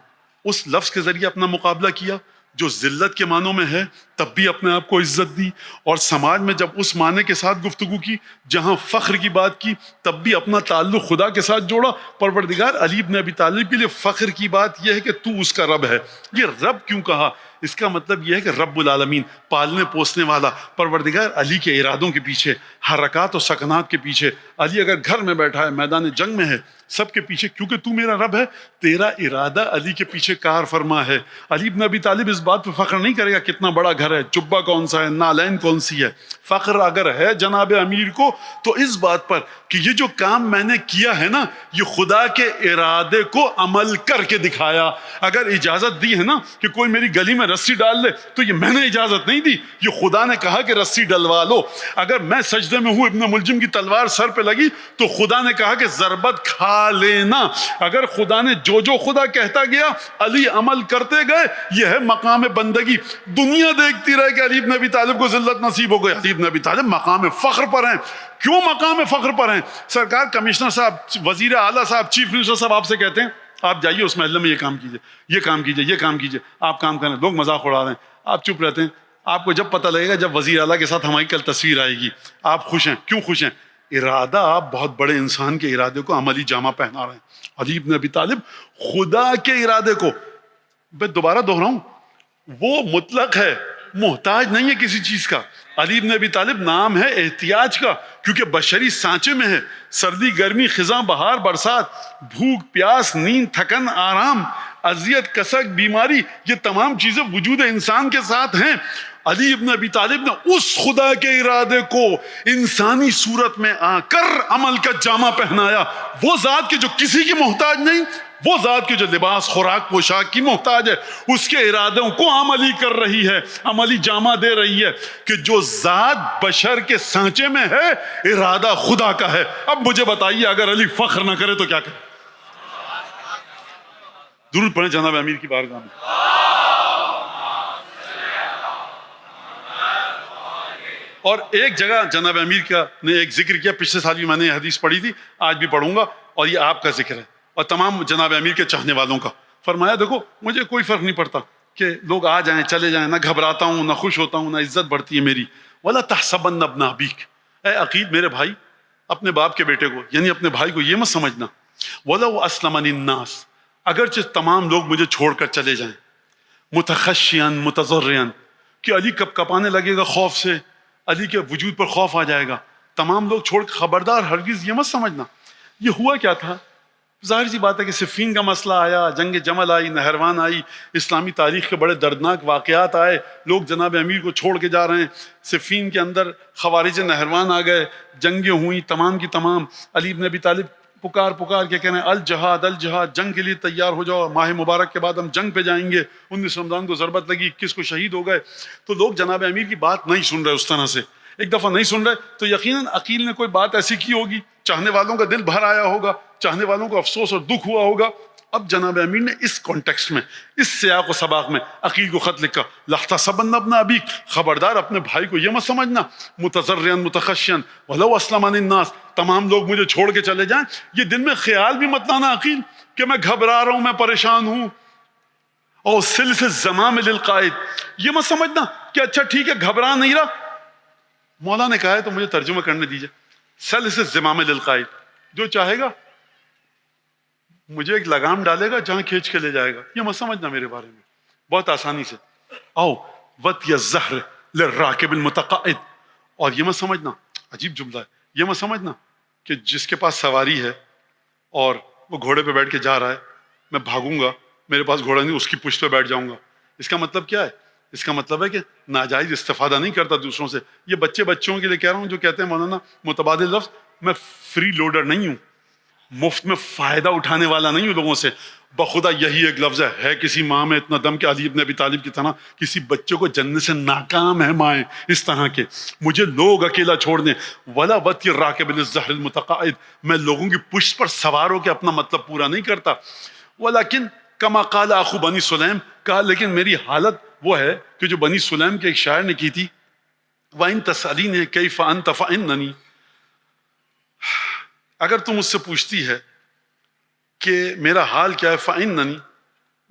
اس لفظ کے ذریعے اپنا مقابلہ کیا جو ذلت کے معنوں میں ہے، تب بھی اپنے آپ کو عزت دی. اور سماج میں جب اس معنی کے ساتھ گفتگو کی جہاں فخر کی بات کی، تب بھی اپنا تعلق خدا کے ساتھ جوڑا. پروردگار علی ابن ابی طالب کے لیے فخر کی بات یہ ہے کہ تو اس کا رب ہے. یہ رب کیوں کہا؟ اس کا مطلب یہ ہے کہ رب العالمین، پالنے پوسنے والا پروردگار علی کے ارادوں کے پیچھے، حرکات و سکنات کے پیچھے. علی اگر گھر میں بیٹھا ہے، میدان جنگ میں ہے، سب کے پیچھے، کیونکہ تو میرا رب ہے، تیرا ارادہ علی کے پیچھے کار فرما ہے. علی ابن ابی طالب اس بات پہ فخر نہیں کرے گا کتنا بڑا گھر ہے، جبہ کون سا ہے، نالین کون سی ہے. فخر اگر ہے جناب امیر کو تو اس بات پر کہ یہ جو کام میں نے کیا ہے نا، یہ خدا کے ارادے کو عمل کر کے دکھایا. اگر اجازت دی ہے نا کہ کوئی میری گلی میں رسی ڈال لے، تو یہ میں نے اجازت نہیں دی، یہ خدا نے کہا کہ رسی ڈلوا لو. اگر میں سجدے میں ہوں، ابن ملجم کی تلوار سر پہ لگی، تو خدا نے کہا کہ ضربت کھا لینا. اگر خدا نے جو خدا کہتا گیا علی عمل کرتے گئے، یہ ہے مقام بندگی. دنیا دیکھتی رہے کہ علی ابن ابی طالب کو ذلت نصیب ہو گئی. علی ابن ابی طالب مقام فخر پر ہیں. کیوں مقام فخر پر ہیں؟ سرکار کمشنر صاحب، وزیر اعلیٰ صاحب، چیف منسٹر صاحب آپ سے کہتے ہیں آپ جائیے اس محلے میں یہ کام کیجیے، یہ کام کیجیے، یہ کام کیجیے. آپ کام کریں، لوگ مذاق اڑا رہے ہیں، آپ چپ رہتے ہیں. آپ کو جب پتہ لگے گا جب وزیر اعلیٰ کے ساتھ ہماری کل تصویر آئے گی، آپ خوش ہیں. کیوں خوش ہیں؟ ارادہ آپ بہت بڑے انسان کے ارادے کو عملی جامہ پہنا رہے ہیں. علی ابن ابی طالب خدا کے ارادے کو، میں دوبارہ دہراؤں، وہ مطلق ہے، محتاج نہیں ہے کسی چیز کا. علی ابن ابی طالب نام ہے احتیاج کا، کیونکہ بشری سانچے میں ہے. سردی گرمی خزاں بہار برسات، بھوک پیاس نیند تھکن آرام، اذیت کسک بیماری، یہ تمام چیزیں وجود انسان کے ساتھ ہیں. علی ابن ابی طالب نے اس خدا کے ارادے کو انسانی صورت میں آ کر عمل کا جامہ پہنایا. وہ ذات کے جو کسی کی محتاج نہیں، وہ ذات کے جو لباس خوراک پوشاک کی محتاج ہے، اس کے ارادوں کو عملی کر رہی ہے، عملی جامہ دے رہی ہے. کہ جو ذات بشر کے سانچے میں ہے، ارادہ خدا کا ہے. اب مجھے بتائیے اگر علی فخر نہ کرے تو کیا کرے؟ درود پڑھیں جناب امیر کی بارگاہ میں. اور ایک جگہ جناب امیر کا نے ایک ذکر کیا، پچھلے سال بھی میں نے یہ حدیث پڑھی تھی، آج بھی پڑھوں گا، اور یہ آپ کا ذکر ہے اور تمام جناب امیر کے چاہنے والوں کا. فرمایا دیکھو مجھے کوئی فرق نہیں پڑتا کہ لوگ آ جائیں چلے جائیں، نہ گھبراتا ہوں، نہ خوش ہوتا ہوں، نہ عزت بڑھتی ہے میری. وَلَا تَحْسَبَنَّ ابْنَ أَبِيكَ، اے عقیل میرے بھائی، اپنے باپ کے بیٹے کو یعنی اپنے بھائی کو یہ مت سمجھنا، وَلَوْ أَسْلَمَنِ النَّاسِ، اگرچہ تمام لوگ مجھے چھوڑ کر چلے جائیں، متخشیاً متضرعاً، کہ علی کب کپانے لگے گا خوف سے، علی کے وجود پر خوف آ جائے گا، تمام لوگ چھوڑ، خبردار ہرگز یہ مت سمجھنا. یہ ہوا کیا تھا؟ ظاہر سی بات ہے کہ صفین کا مسئلہ آیا، جنگ جمل آئی، نہروان آئی، اسلامی تاریخ کے بڑے دردناک واقعات آئے، لوگ جناب امیر کو چھوڑ کے جا رہے ہیں. صفین کے اندر خوارج نہروان آ گئے، جنگیں ہوئیں تمام کی تمام. علی ابن ابی طالب پکار کے کہہ رہے ہیں الجہاد الجہاد، جنگ کے لیے تیار ہو جاؤ، ماہ مبارک کے بعد ہم جنگ پہ جائیں گے. 19 رمضان کو ضربت لگی، 21 کو شہید ہو گئے. تو لوگ جناب امیر کی بات نہیں سن رہے اس طرح سے. ایک دفعہ نہیں سن رہے تو یقیناً عقیل نے کوئی بات ایسی کی ہوگی، چاہنے والوں کا دل بھر آیا ہوگا، چاہنے والوں کو افسوس اور دکھ ہوا ہوگا. اب جناب امیر نے اس کانٹیکسٹ میں، اس سیاق و سباق میں عقیل کو خط لکھا، لَتَحْسَبَنَّ ابْنَ أَبِيكَ، خبردار اپنے بھائی کو یہ مت سمجھنا، متضرعاً متخشیاً، وَلَوْ أَسْلَمَنِ النَّاسِ، تمام لوگ مجھے چھوڑ کے چلے جائیں. یہ دل میں خیال بھی مت لانا عقیل کہ میں گھبرا رہا ہوں، میں پریشان ہوں. اور سلس الزمام للقائد، یہ مت سمجھنا کہ اچھا ٹھیک ہے گھبرا نہیں رہا، مولا نے کہا ہے تو مجھے ترجمہ کرنے دیجیے. سلس الزمام للقائد، جو چاہے گا مجھے ایک لگام ڈالے گا جہاں کھینچ کے لے جائے گا. یہ مت سمجھنا میرے بارے میں بہت آسانی سے. او وطی الزہر للراکب المتقاعد، اور یہ مت سمجھنا، عجیب جملہ ہے، یہ مت سمجھنا کہ جس کے پاس سواری ہے اور وہ گھوڑے پہ بیٹھ کے جا رہا ہے، میں بھاگوں گا، میرے پاس گھوڑا نہیں، اس کی پشت پہ بیٹھ جاؤں گا. اس کا مطلب کیا ہے؟ اس کا مطلب ہے کہ ناجائز استفادہ نہیں کرتا دوسروں سے. یہ بچوں کے لیے کہہ رہا ہوں جو کہتے ہیں مولانا متبادل لفظ. میں فری لوڈر نہیں ہوں، مفت میں فائدہ اٹھانے والا نہیں ہوں لوگوں سے. بخدا یہی ایک لفظ ہے کسی ماں میں اتنا دم کہ علی ابن ابی طالب کی طرح کسی بچوں کو جننے سے ناکام ہے مائیں اس طرح کے. مجھے لوگ اکیلا چھوڑ دیں. ولا وطی الراکب للزہر المتقاعد، میں لوگوں کی پشت پر سوار ہو کے اپنا مطلب پورا نہیں کرتا. ولیکن کما قال اخو بنی سلیم، کہا لیکن میری حالت وہ ہے کہ جو بنی سلیم کے ایک شاعر نے کی تھی، وَإِن تَسْأَلِينِ كَيْفَ أَنْتَ فَإِنَّنِي، اگر تم مجھ سے پوچھتی ہے کہ میرا حال کیا ہے، فَإِنَّنِي،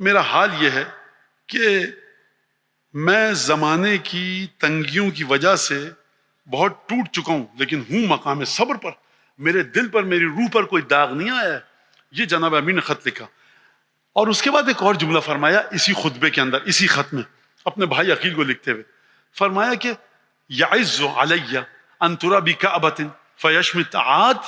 میرا حال یہ ہے کہ میں زمانے کی تنگیوں کی وجہ سے بہت ٹوٹ چکا ہوں، لیکن ہوں مقام صبر پر. میرے دل پر، میری روح پر کوئی داغ نہیں آیا ہے. یہ جناب امیر نے خط لکھا. اور اس کے بعد ایک اور جملہ فرمایا اسی خطبے کے اندر، اسی خط میں اپنے بھائی عقیل کو لکھتے ہوئے فرمایا کہ یعز علی ان ترى بکعبۃ فیشمت عاد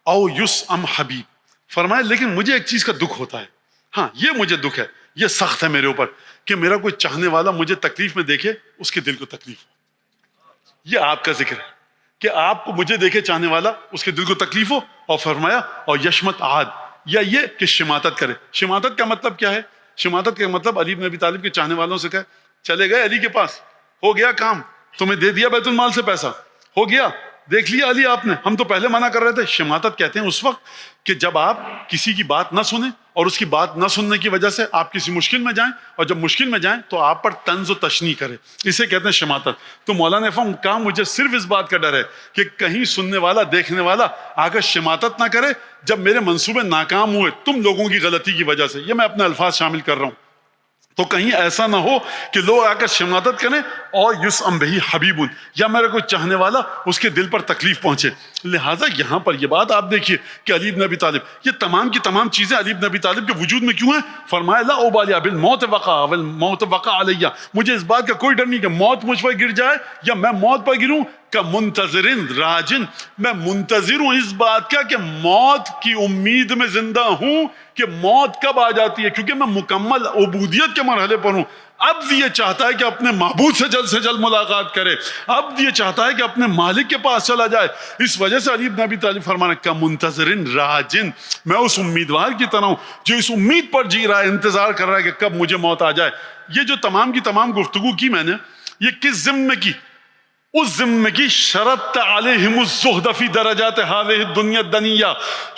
او یسأم حبیب. فرمایا لیکن مجھے ایک چیز کا دکھ ہوتا ہے، ہاں یہ مجھے دکھ ہے، یہ سخت ہے میرے اوپر کہ میرا کوئی چاہنے والا مجھے تکلیف میں دیکھے، اس کے دل کو تکلیف ہو. یہ آپ کا ذکر ہے کہ آپ کو مجھے دیکھے چاہنے والا، اس کے دل کو تکلیف ہو. اور فرمایا اور یشمت عاد، یا یہ کہ شماتت کرے. شماتت کا مطلب کیا ہے؟ شماتت کا مطلب علی بن ابی طالب کے چاہنے والوں سے کہے چلے گئے علی کے پاس، ہو گیا کام، تمہیں دے دیا بیت المال سے پیسہ، ہو گیا، دیکھ لیا علی آپ نے، ہم تو پہلے منع کر رہے تھے. شماتت کہتے ہیں اس وقت کہ جب آپ کسی کی بات نہ سنیں اور اس کی بات نہ سننے کی وجہ سے آپ کسی مشکل میں جائیں، اور جب مشکل میں جائیں تو آپ پر طنز و تشنیع کرے، اسے کہتے ہیں شماتت. تو مولانا فہم کہا مجھے صرف اس بات کا ڈر ہے کہ کہیں سننے والا، دیکھنے والا آ کر شماتت نہ کرے جب میرے منصوبے ناکام ہوئے تم لوگوں کی غلطی کی وجہ سے. یہ میں اپنے الفاظ شامل کر رہا ہوں، تو کہیں ایسا نہ ہو کہ لوگ آ کر شماتت کریں اور یسأم بہ حبیب، یا میرا کوئی چاہنے والا اس کے دل پر تکلیف پہنچے. لہٰذا یہاں پر یہ بات آپ دیکھیے کہ علی بن ابی طالب، یہ تمام کی تمام چیزیں علی بن ابی طالب کے وجود میں کیوں ہیں؟ فرمایا لا ابالی بالموت وقع والموت وقع علی، مجھے اس بات کا کوئی ڈر نہیں کہ موت مجھ پر گر جائے یا میں موت پر گروں. کا منتظرن راجن، میں منتظر ہوں اس بات کا کہ موت کی امید میں زندہ ہوں کہ موت کب آ جاتی ہے، کیونکہ میں مکمل عبودیت کے مرحلے پر ہوں. اب یہ چاہتا ہے کہ اپنے معبود سے جلد ملاقات کرے، اب یہ چاہتا ہے کہ اپنے مالک کے پاس چلا جائے. اس وجہ سے علی بن ابی طالب فرمانا کا منتظرن راجن، میں اس امیدوار کی طرح ہوں جو اس امید پر جی رہا ہے، انتظار کر رہا ہے کہ کب مجھے موت آ جائے. یہ جو تمام کی تمام گفتگو کی میں نے، یہ کس ضمن میں کی؟ اس ضمن کی شرط علیہم الزہد فی درجات ہذہ الدنیا الدنیہ،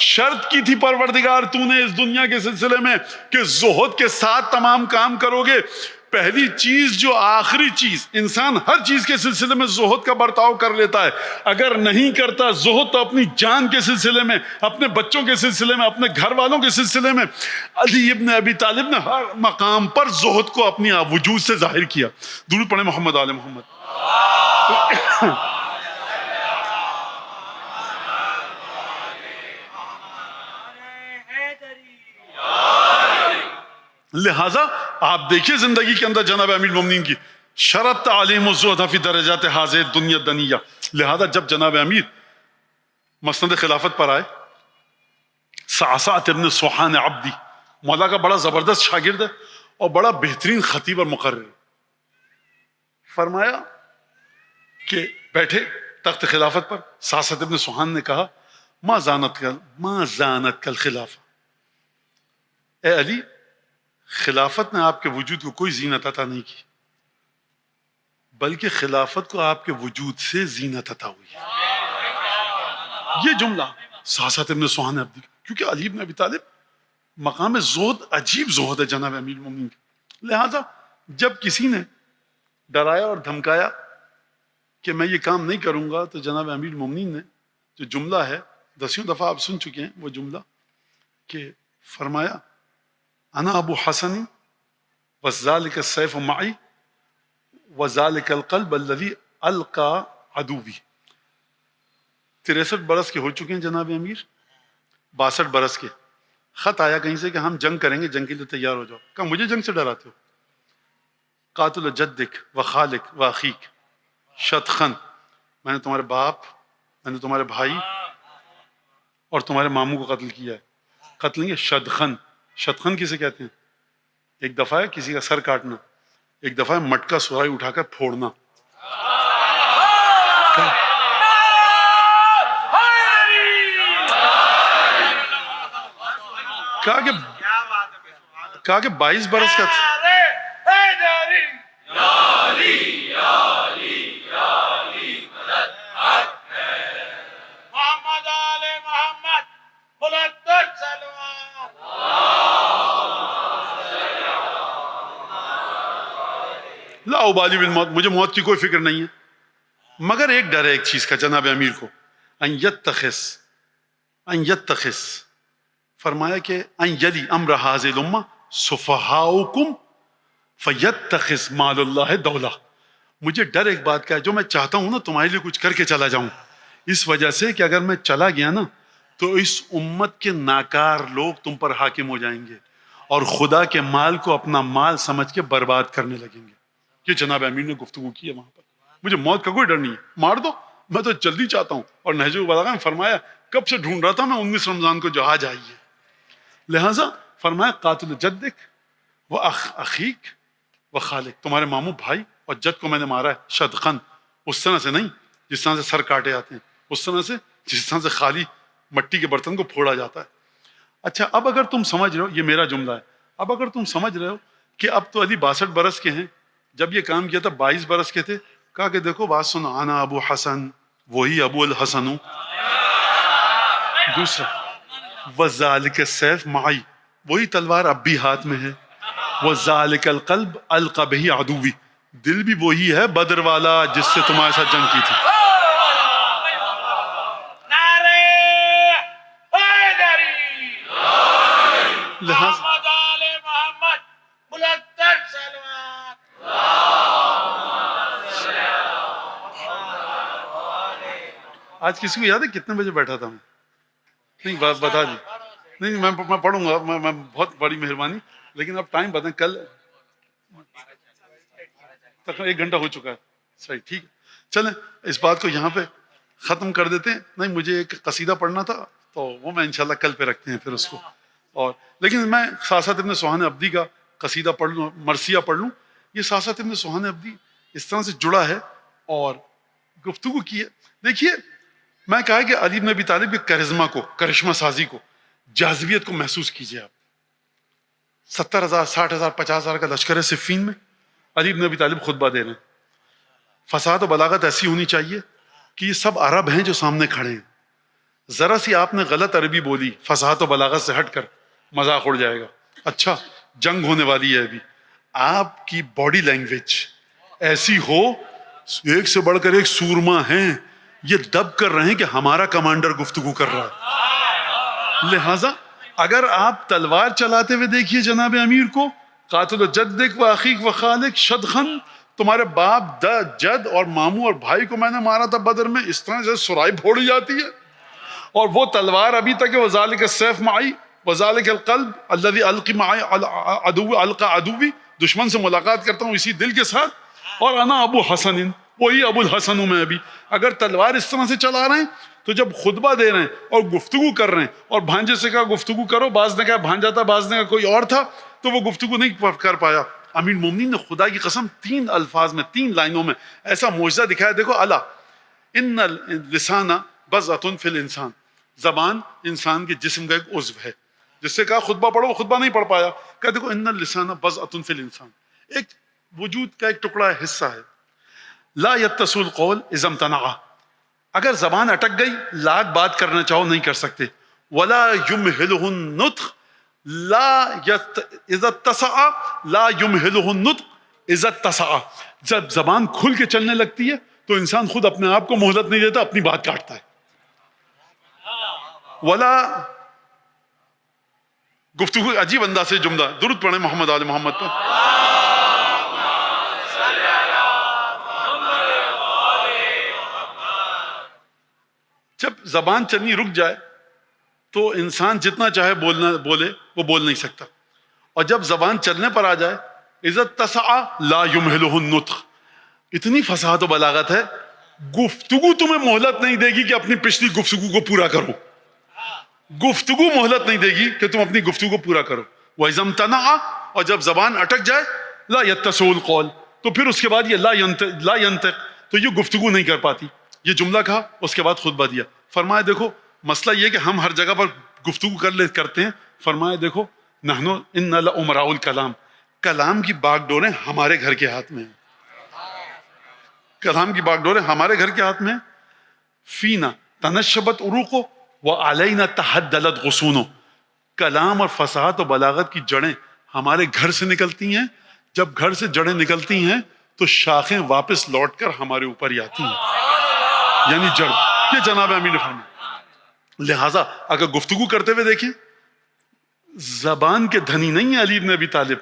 شرط کی تھی پروردگار تو نے اس دنیا کے سلسلے میں کہ زہد کے ساتھ تمام کام کرو گے. پہلی چیز جو آخری چیز، انسان ہر چیز کے سلسلے میں زہد کا برتاؤ کر لیتا ہے، اگر نہیں کرتا زہد تو اپنی جان کے سلسلے میں، اپنے بچوں کے سلسلے میں، اپنے گھر والوں کے سلسلے میں. علی ابن ابی طالب نے ہر مقام پر زہد کو اپنی وجود سے ظاہر کیا. درود پڑھیں محمد آل محمد. لہذا آپ دیکھیے زندگی کے اندر جناب امیر المومنین کی شرط علیہم الزہد فی درجات ہذہ الدنیا الدنیہ. لہذا جب جناب امیر مسند خلافت پر آئے، سعسعۃ ابن سوحان عبدی مولا کا بڑا زبردست شاگرد ہے اور بڑا بہترین خطیب اور مقرر. فرمایا کہ بیٹھے تخت خلافت پر، سعسعۃ ابن سوحان نے کہا ما زانت کل خلافہ، اے علی خلافت نے آپ کے وجود کو کوئی زینت عطا نہیں کی، بلکہ خلافت کو آپ کے وجود سے زینت عطا ہوئی ہے. یہ جملہ سعسعۃ ابن سوحان عبدی، کیونکہ علی بن ابی طالب مقام زہد، عجیب زہد ہے جناب امیر المومنین کا. لہذا جب کسی نے ڈرایا اور دھمکایا کہ میں یہ کام نہیں کروں گا، تو جناب امیر المومنین نے جو جملہ ہے 10 دفعہ آپ سن چکے ہیں وہ جملہ، کہ فرمایا انا ابو حسن وذلك السيف معي وذلك القلب الذي القى عدوی. 63 برس کے ہو چکے ہیں جناب امیر، 62 برس کے. خط آیا کہیں سے کہ ہم جنگ کریں گے، جنگ کے لیے تیار ہو جاؤ. کہا مجھے جنگ سے ڈراتے ہو؟ قاتل جدک و خالک و اخیک شدخن، میں نے تمہارے باپ، میں نے تمہارے بھائی اور تمہارے ماموں کو قتل کیا ہے. قتل نہیں ہے، شدخن. شدخن کسے کہتے ہیں؟ ایک دفعہ ہے کسی کا سر کاٹنا، ایک دفعہ ہے مٹکا سرائی اٹھا کر پھوڑنا. کہا کہ 22 برس کا لا ابالی بالموت، مجھے موت کی کوئی فکر نہیں ہے، مگر ایک ڈر ہے ایک چیز کا جناب امیر کو، ان یتخذ، فرمایا کہ ان یلی امر هذه الامه سفهاؤکم فیتخذ مال اللہ دولہ. مجھے ڈر ایک بات کا ہے، جو میں چاہتا ہوں نا تمہارے لیے کچھ کر کے چلا جاؤں، اس وجہ سے کہ اگر میں چلا گیا نا تو اس امت کے ناکار لوگ تم پر حاکم ہو جائیں گے اور خدا کے مال کو اپنا مال سمجھ کے برباد کرنے لگیں گے. یہ جناب امیر نے گفتگو کی ہے وہاں پر. مجھے موت کا کوئی ڈر نہیں ہے، مار دو، میں تو جلدی چاہتا ہوں. اور نہج البلاغہ میں فرمایا کب سے ڈھونڈ رہا تھا میں 19 رمضان کو جو آج آئی ہے. لہٰذا فرمایا قاتل جدک و اخیک و خالق، تمہارے ماموں بھائی اور جد کو میں نے مارا ہے شدخن، اس طرح سے نہیں جس طرح سے سر کاٹے جاتے ہیں، اس طرح سے جس طرح سے خالی مٹی کے برتن کو پھوڑا جاتا ہے. اچھا اب اگر تم سمجھ رہے ہو، یہ میرا جملہ ہے، اب اگر تم سمجھ رہے ہو کہ اب تو علی 62 برس کے ہیں، جب یہ کام کیا تھا 22 برس کے تھے. کہا کہ دیکھو بات سنو، انا ابو حسن، وہی ابو الحسن ہوں. دوسرا وذالک السیف معی، وہی تلوار اب بھی ہاتھ میں ہے. وذالک القلب القی بہ عدوی، دل بھی وہی ہے بدر والا جس سے تمہارے ساتھ جنگ کی تھی. آج کسی کو یاد ہے کتنے بجے بیٹھا تھا میں؟ نہیں بتا دی، نہیں میں پڑھوں گا، میں بہت بڑی مہربانی، لیکن اب ٹائم بتائیں. کل تقریباً 1 گھنٹہ ہو چکا ہے. صحیح، ٹھیک ہے، چلیں اس بات کو یہاں پہ ختم کر دیتے ہیں. نہیں مجھے ایک قصیدہ پڑھنا تھا تو وہ میں انشاءاللہ کل پہ رکھتے ہیں پھر اس کو. اور لیکن میں ساسات ابن سبحان عبدی کا قصیدہ پڑھ لوں، مرثیہ پڑھ لوں. یہ ساسات ابن سبحان عبدی اس طرح سے جڑا ہے اور گفتگو کی ہے. دیکھیے میں کہا کہ علی بن ابی طالب کے کرشمہ کو، کرشمہ سازی کو، جاذبیت کو محسوس کیجئے. آپ 70,000 60,000 50,000 کا لشکر ہے صفین میں، علی بن ابی طالب خطبہ دے رہے ہیں. فصاحت و بلاغت ایسی ہونی چاہیے کہ یہ سب عرب ہیں جو سامنے کھڑے ہیں، ذرا سی آپ نے غلط عربی بولی فصاحت و بلاغت سے ہٹ کر مذاق اڑ جائے گا. اچھا جنگ ہونے والی ہے ابھی، آپ کی باڈی لینگویج ایسی ہو، ایک سے بڑھ کر ایک سورما ہیں، یہ دب کر رہے ہیں کہ ہمارا کمانڈر گفتگو کر رہا ہے. لہذا اگر آپ تلوار چلاتے ہوئے دیکھیے جناب امیر کو، قاتل جدک و اخیک و خالق شدخن، تمہارے باپ جد اور ماموں اور بھائی کو میں نے مارا تھا بدر میں، اس طرح سے سرائی پھوڑی جاتی ہے اور وہ تلوار ابھی تک ہے. وذالک السیف معی وذالک القلب الذی القی معی عدو القی عدوی، دشمن سے ملاقات کرتا ہوں اسی دل کے ساتھ. اور انا ابو حسن، وہی ابو الحسن ہوں میں. ابھی اگر تلوار اس طرح سے چلا رہے ہیں تو جب خطبہ دے رہے ہیں اور گفتگو کر رہے ہیں اور بھانجے سے کہا گفتگو کرو، بعض نے کہا بھانجا تھا، بعض نے کہا کوئی اور تھا، تو وہ گفتگو نہیں کر پایا. امیر المومنین نے خدا کی قسم 3 الفاظ میں 3 لائنوں میں ایسا معجزہ دکھایا. دیکھو الا ان اللسان بضعۃ فی الانسان، زبان انسان کے جسم کا ایک عضو ہے. جس سے کہا خطبہ پڑھو، وہ خطبہ نہیں پڑھ پایا. کہا دیکھو ان اللسان بضعۃ فی الانسان، ایک وجود کا ایک ٹکڑا ہے، حصہ ہے. لا یتصل القول اذا امتنع، اگر زبان اٹک گئی لاکھ بات کرنا چاہو نہیں کر سکتے. ولا یمہلہ النطق اذا اتسع، لا یمہلہ النطق اذا اتسع، جب زبان کھل کے چلنے لگتی ہے تو انسان خود اپنے آپ کو مہلت نہیں دیتا، اپنی بات کاٹتا ہے. ولا گفتگو، عجیب انداز سے جملہ. درود پڑھیں محمد آل محمد پر. زبان چلنی رک جائے تو انسان جتنا چاہے بولے وہ بول نہیں سکتا، اور جب زبان چلنے پر آ جائے اذا اتسع لا يمهله النطق، اتنی فصاحت و بلاغت ہے، گفتگو تمہیں مہلت نہیں دے گی کہ اپنی پچھلی گفتگو کو پورا کرو، گفتگو مہلت نہیں دے گی کہ تم اپنی گفتگو کو پورا کرو۔ وَإِذَا امْتَنَعَ، اور جب زبان اٹک جائے لا يَتَّسِعُ الْقَوْلُ، تو پھر اس کے بعد یہ لا ينطق، تو یہ گفتگو نہیں کر پاتی۔ یہ جملہ کہا، اس کے بعد خطبہ دیا، فرمایا دیکھو مسئلہ یہ کہ ہم ہر جگہ پر گفتگو کرتے ہیں، فرمایا دیکھو نحن ان لامراء الکلام، کلام کی باغ ڈوریں ہمارے گھر کے ہاتھ میں ہیں، کلام کی باغ ڈوریں ہمارے گھر کے ہاتھ میں ہیں۔ فینا تنشبت عروقو وعلینا تحدلت غصونو، کلام اور فصاحت و بلاغت کی جڑیں ہمارے گھر سے نکلتی ہیں، جب گھر سے جڑیں نکلتی ہیں تو شاخیں واپس لوٹ کر ہمارے اوپر ہی آتی ہیں، یعنی جڑ۔ یہ جناب امین نے فرمایا۔ لہٰذا اگر گفتگو کرتے ہوئے دیکھیں، زبان کے دھنی نہیں ہیں علی بن ابی طالب،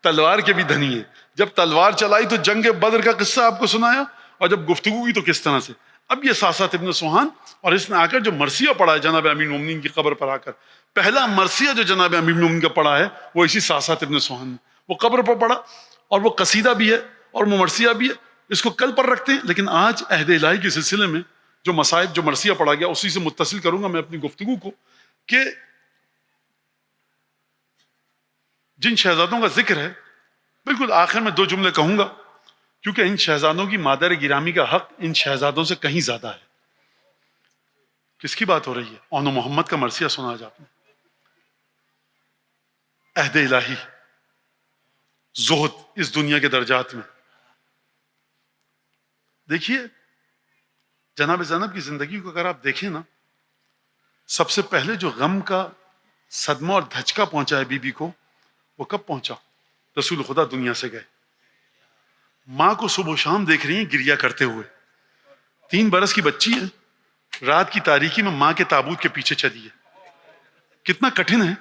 تلوار کے بھی دھنی ہیں۔ جب تلوار چلائی تو جنگ بدر کا قصہ آپ کو سنایا، اور جب گفتگو کی تو کس طرح سے۔ اب یہ ساسات ابن سوہان، اور اس نے آ کر جو مرثیہ پڑھا ہے جناب امیر المومنین کی قبر پر آ کر، پہلا مرثیہ جو جناب امیر المومنین کا پڑھا ہے وہ اسی ساسات ابن سوہان نے، وہ قبر پر پڑھا، اور وہ قصیدہ بھی ہے اور وہ مرثیہ بھی ہے۔ اس کو کل پر رکھتے ہیں، لیکن آج عہد الہی کے سلسلے میں جو مصائب، جو مرثیہ پڑھا گیا، اسی سے متصل کروں گا میں اپنی گفتگو کو، کہ جن شہزادوں کا ذکر ہے، بالکل آخر میں دو جملے کہوں گا، کیونکہ ان شہزادوں کی مادر گرامی کا حق ان شہزادوں سے کہیں زیادہ ہے۔ کس کی بات ہو رہی ہے؟ اون محمد کا مرثیہ سنا آج آپ نے، عہد الہی، زہد اس دنیا کے درجات میں۔ دیکھیے جناب زینب کی زندگی کو اگر آپ دیکھیں نا، سب سے پہلے جو غم کا صدمہ اور دھچکا پہنچا ہے بی بی کو، وہ کب پہنچا؟ رسول خدا دنیا سے گئے، ماں کو صبح و شام دیکھ رہی ہیں گریا کرتے ہوئے، 3 برس کی بچی ہے، رات کی تاریکی میں ماں کے تابوت کے پیچھے چلی ہے۔ کتنا کٹھن ہے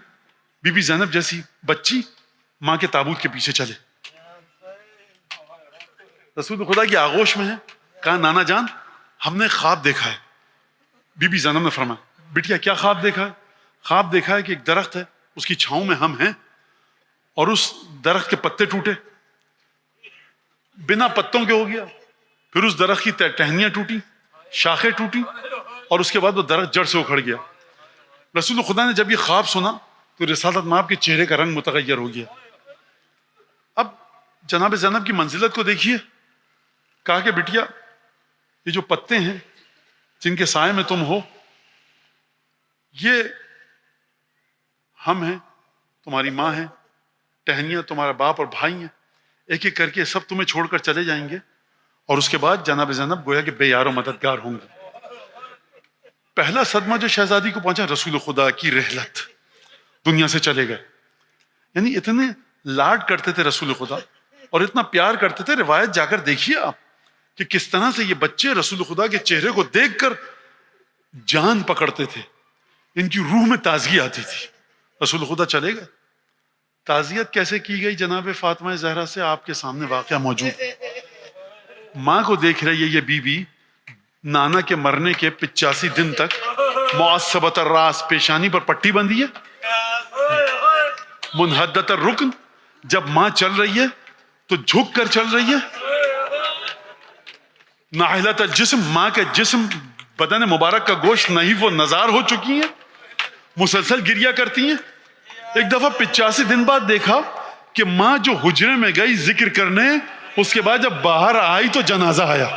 بی بی زینب جیسی بچی ماں کے تابوت کے پیچھے چلے۔ رسول خدا کی آغوش میں ہے، کہا نانا جان ہم نے خواب دیکھا ہے۔ بی بی زینب نے فرمایا بیٹیا کیا خواب دیکھا ہے؟ خواب دیکھا ہے کہ ایک درخت ہے، اس کی چھاؤں میں ہم ہیں، اور اس درخت کے پتے ٹوٹے، بنا پتوں کے ہو گیا، پھر اس درخت کی ٹہنیاں ٹوٹی، شاخیں ٹوٹی، اور اس کے بعد وہ درخت جڑ سے اکھڑ گیا۔ رسول خدا نے جب یہ خواب سنا تو رسالت مآب کے چہرے کا رنگ متغیر ہو گیا۔ اب جناب زینب کی منزلت کو دیکھیے، کہا کہ بیٹیا یہ جو پتے ہیں جن کے سائے میں تم ہو، یہ ہم ہیں، تمہاری ماں ہے، ٹہنیاں تمہارا باپ اور بھائی ہیں، ایک ایک کر کے سب تمہیں چھوڑ کر چلے جائیں گے، اور اس کے بعد جناب زینب گویا کہ بے یار و مددگار ہوں گے۔ پہلا صدمہ جو شہزادی کو پہنچا، رسول خدا کی رحلت، دنیا سے چلے گئے۔ یعنی اتنے لاڈ کرتے تھے رسول خدا اور اتنا پیار کرتے تھے، روایت جا کر دیکھیے آپ کہ کس طرح سے یہ بچے رسول خدا کے چہرے کو دیکھ کر جان پکڑتے تھے، ان کی روح میں تازگی آتی تھی۔ رسول خدا چلے گئے، تعزیت کیسے کی گئی جناب فاطمہ زہرا سے آپ کے سامنے واقعہ موجود ہے۔ ماں کو دیکھ رہی ہے یہ بی بی، نانا کے مرنے کے 85 دن تک معصبت الراس، پیشانی پر پٹی بندھی ہے، منحدت الرکن، جب ماں چل رہی ہے تو جھک کر چل رہی ہے، ناحلت الجسم، ماں کا جسم، بدن مبارک کا گوشت نحیف و نزار ہو چکی ہیں، مسلسل گریہ کرتی ہیں۔ ایک دفعہ 85 دن بعد دیکھا کہ ماں جو حجرے میں گئی ذکر کرنے، اس کے بعد جب باہر آئی تو جنازہ آیا۔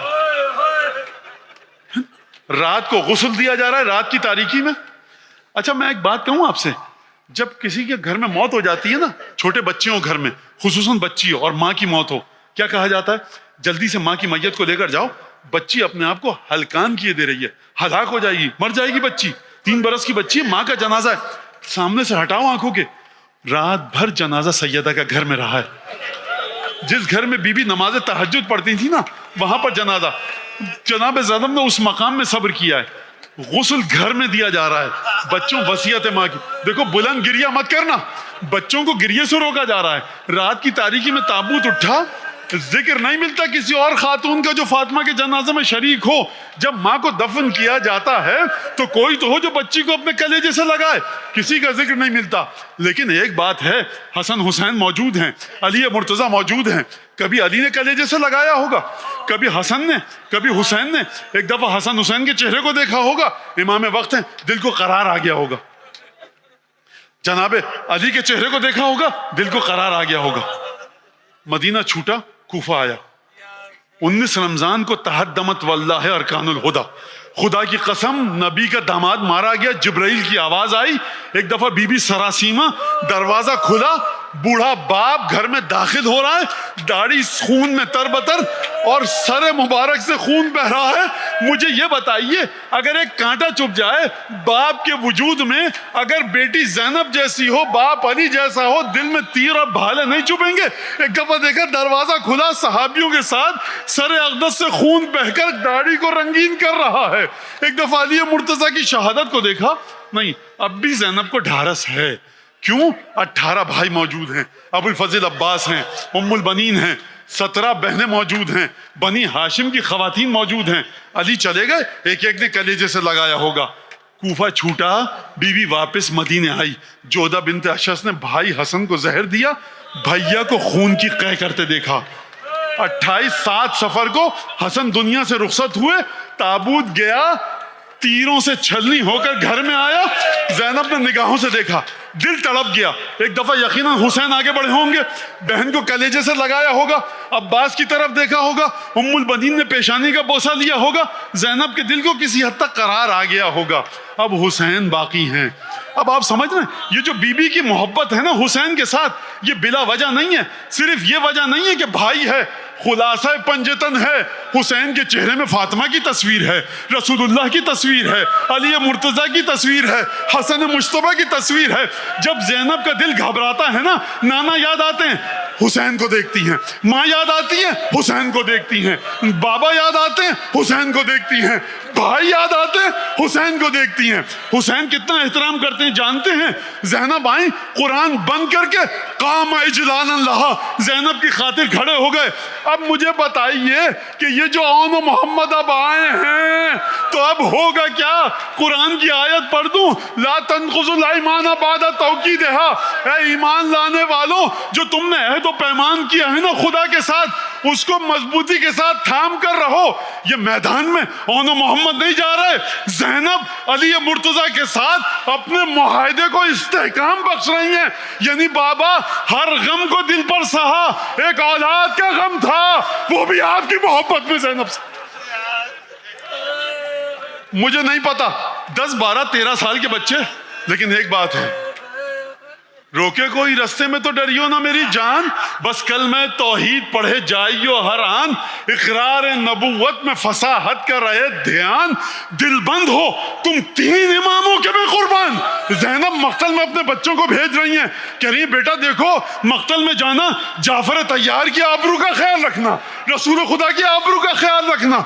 رات کو غسل دیا جا رہا ہے، رات کی تاریکی میں۔ اچھا میں ایک بات کہوں آپ سے، جب کسی کے گھر میں موت ہو جاتی ہے نا، چھوٹے بچے ہوں گھر میں، خصوصاً بچی ہو اور ماں کی موت ہو، کیا کہا جاتا ہے؟ جلدی سے ماں کی میت کو لے کر جاؤ، بچی اپنے آپ کو ہلکان کیے دے رہی ہے، ہلاک ہو جائے گی، مر جائے گی بچی، 3 برس کی بچی ہے، ماں کا جنازہ ہے، سامنے سے ہٹاؤ آنکھوں کے۔ رات بھر جنازہ سیدہ کا گھر میں رہا ہے۔ جس گھر میں بی بی نماز تہجد پڑھتی تھی نا، وہاں پر جنازہ، جناب زینب نے اس مقام میں صبر کیا ہے، غسل گھر میں دیا جا رہا ہے، بچوں وصیت ماں کی، دیکھو بلند گریہ مت کرنا، بچوں کو گریے سے روکا جا رہا ہے۔ رات کی تاریکی میں تابوت اٹھا ذکر نہیں ملتا کسی اور خاتون کا جو فاطمہ کے جنازے میں شریک ہو. جب ماں کو دفن کیا جاتا ہے تو کوئی تو ہو جو بچی کو اپنے کلیجے سے لگائے. کسی کا ذکر نہیں ملتا. لیکن ایک بات ہے, حسن حسین موجود ہیں, علی مرتضیٰ موجود ہیں. کبھی علی نے کلیجے سے لگایا ہوگا, کبھی حسن نے, کبھی حسین نے. ایک دفعہ حسن حسین کے چہرے کو دیکھا ہوگا, امام وقت ہیں, دل کو قرار آ گیا ہوگا. جناب علی کے چہرے کو دیکھا ہوگا, دل کو قرار آ گیا ہوگا. مدینہ چھوٹا, کوفہ آیا. 19 رمضان کو تحدمت واللہ ارکان الہدا, خدا کی قسم نبی کا داماد مارا گیا. جبرائیل کی آواز آئی. ایک دفعہ بی بی سراسیمہ, دروازہ کھلا, بوڑھا باپ گھر میں داخل ہو رہا ہے, داڑھی خون میں تربتر اور سر مبارک سے خون بہ رہا ہے. مجھے یہ بتائیے, اگر ایک کانٹا چپ جائے باپ کے وجود میں, اگر بیٹی زینب جیسی ہو, باپ علی جیسا ہو, دل میں تیر اور بھالے نہیں چبھیں گے؟ ایک دفعہ دیکھا دروازہ کھلا, صحابیوں کے ساتھ سر اقدس سے خون بہ کر داڑھی کو رنگین کر رہا ہے. ایک دفعہ علی مرتضیٰ کی شہادت کو دیکھا, نہیں اب بھی زینب کو ڈھارس ہے. کیوں؟ 18 بھائی موجود ہیں, ابو الفضل عباس ہیں, ام البنین ہیں, 17 بہنیں موجود ہیں, بنی ہاشم کی خواتین موجود ہیں. علی چلے گئے, ایک ایک نے کلیجے سے لگایا ہوگا. کوفہ چھوٹا, بیوی واپس مدینے آئی. جودہ بنت اشعث نے بھائی حسن کو زہر دیا, بھیا کو خون کی قے کرتے دیکھا. 28 صفر کو حسن دنیا سے رخصت ہوئے, تابوت گیا, تیروں سے چھلنی ہو کر گھر میں آیا. زینب نے نگاہوں سے دیکھا, دل تڑپ گیا. ایک دفعہ یقیناً حسین آگے بڑھے ہوں گے, بہن کو کلیجے سے لگایا ہوگا, عباس کی طرف دیکھا ہوگا, ام البنین نے پیشانی کا بوسہ لیا ہوگا. زینب کے دل کو کسی حد تک قرار آ گیا ہوگا. اب حسین باقی ہیں. اب آپ سمجھ رہے ہیں, یہ جو بی بی کی محبت ہے نا حسین کے ساتھ, یہ بلا وجہ نہیں ہے. صرف یہ وجہ نہیں ہے کہ بھائی ہے, خلاصہ پنجتن ہے. حسین کے چہرے میں فاطمہ کی تصویر ہے, رسول اللہ کی تصویر ہے, علی مرتضیٰ کی تصویر ہے, حسن مجتبیٰ کی تصویر ہے. جب زینب کا دل گھبراتا ہے نا, نانا یاد آتے ہیں, حسین کو دیکھتی ہیں. ماں یاد آتی ہے, حسین کو دیکھتی ہیں. بابا یاد آتے ہیں, حسین کو دیکھتی ہیں. بھائی یاد آتے ہیں, حسین کو دیکھتی ہیں. حسین کتنا احترام کرتے ہیں جانتے ہیں؟ زینب آئیں, قرآن بند کر کے قام اجلالا لہا, زینب کی خاطر کھڑے ہو گئے. اب مجھے بتائیے کہ یہ جو اون و محمد اب آئے ہیں تو اب ہوگا کیا؟ قرآن کی آیت پڑھ دوں, لا تنقضوا الایمان بعد توکیدها. اے ایمان لانے والوں, جو تم نے عہد و پیمان کیا ہے نا خدا کے ساتھ, اس کو مضبوطی کے ساتھ تھام کر رہو. یہ میدان میں اون و محمد نہیں جا رہے, زینب علی مرتضیٰ کے ساتھ اپنے معاہدے کو استحکام بخش رہی ہیں. یعنی بابا ہر غم کو دل پر سہا, ایک اولاد کا غم تھا, وہ بھی آپ کی محبت میں زینب سے. مجھے نہیں پتا 10 12 13 سال کے بچے, لیکن ایک بات ہے, روکے کوئی رستے میں تو ڈریو نہ میری جان, بس کلمہ توحید پڑھے جائیو ہر آن, اقرار نبوت میں فصاحت کا رہے دھیان. دل بند ہو تم 3 اماموں کے میں قربان. زینب مقتل میں اپنے بچوں کو بھیج رہی ہیں, کہہ رہی ہیں بیٹا دیکھو مقتل میں جانا, جعفر طیار کی آبرو کا خیال رکھنا, رسول خدا کی آبرو کا خیال رکھنا.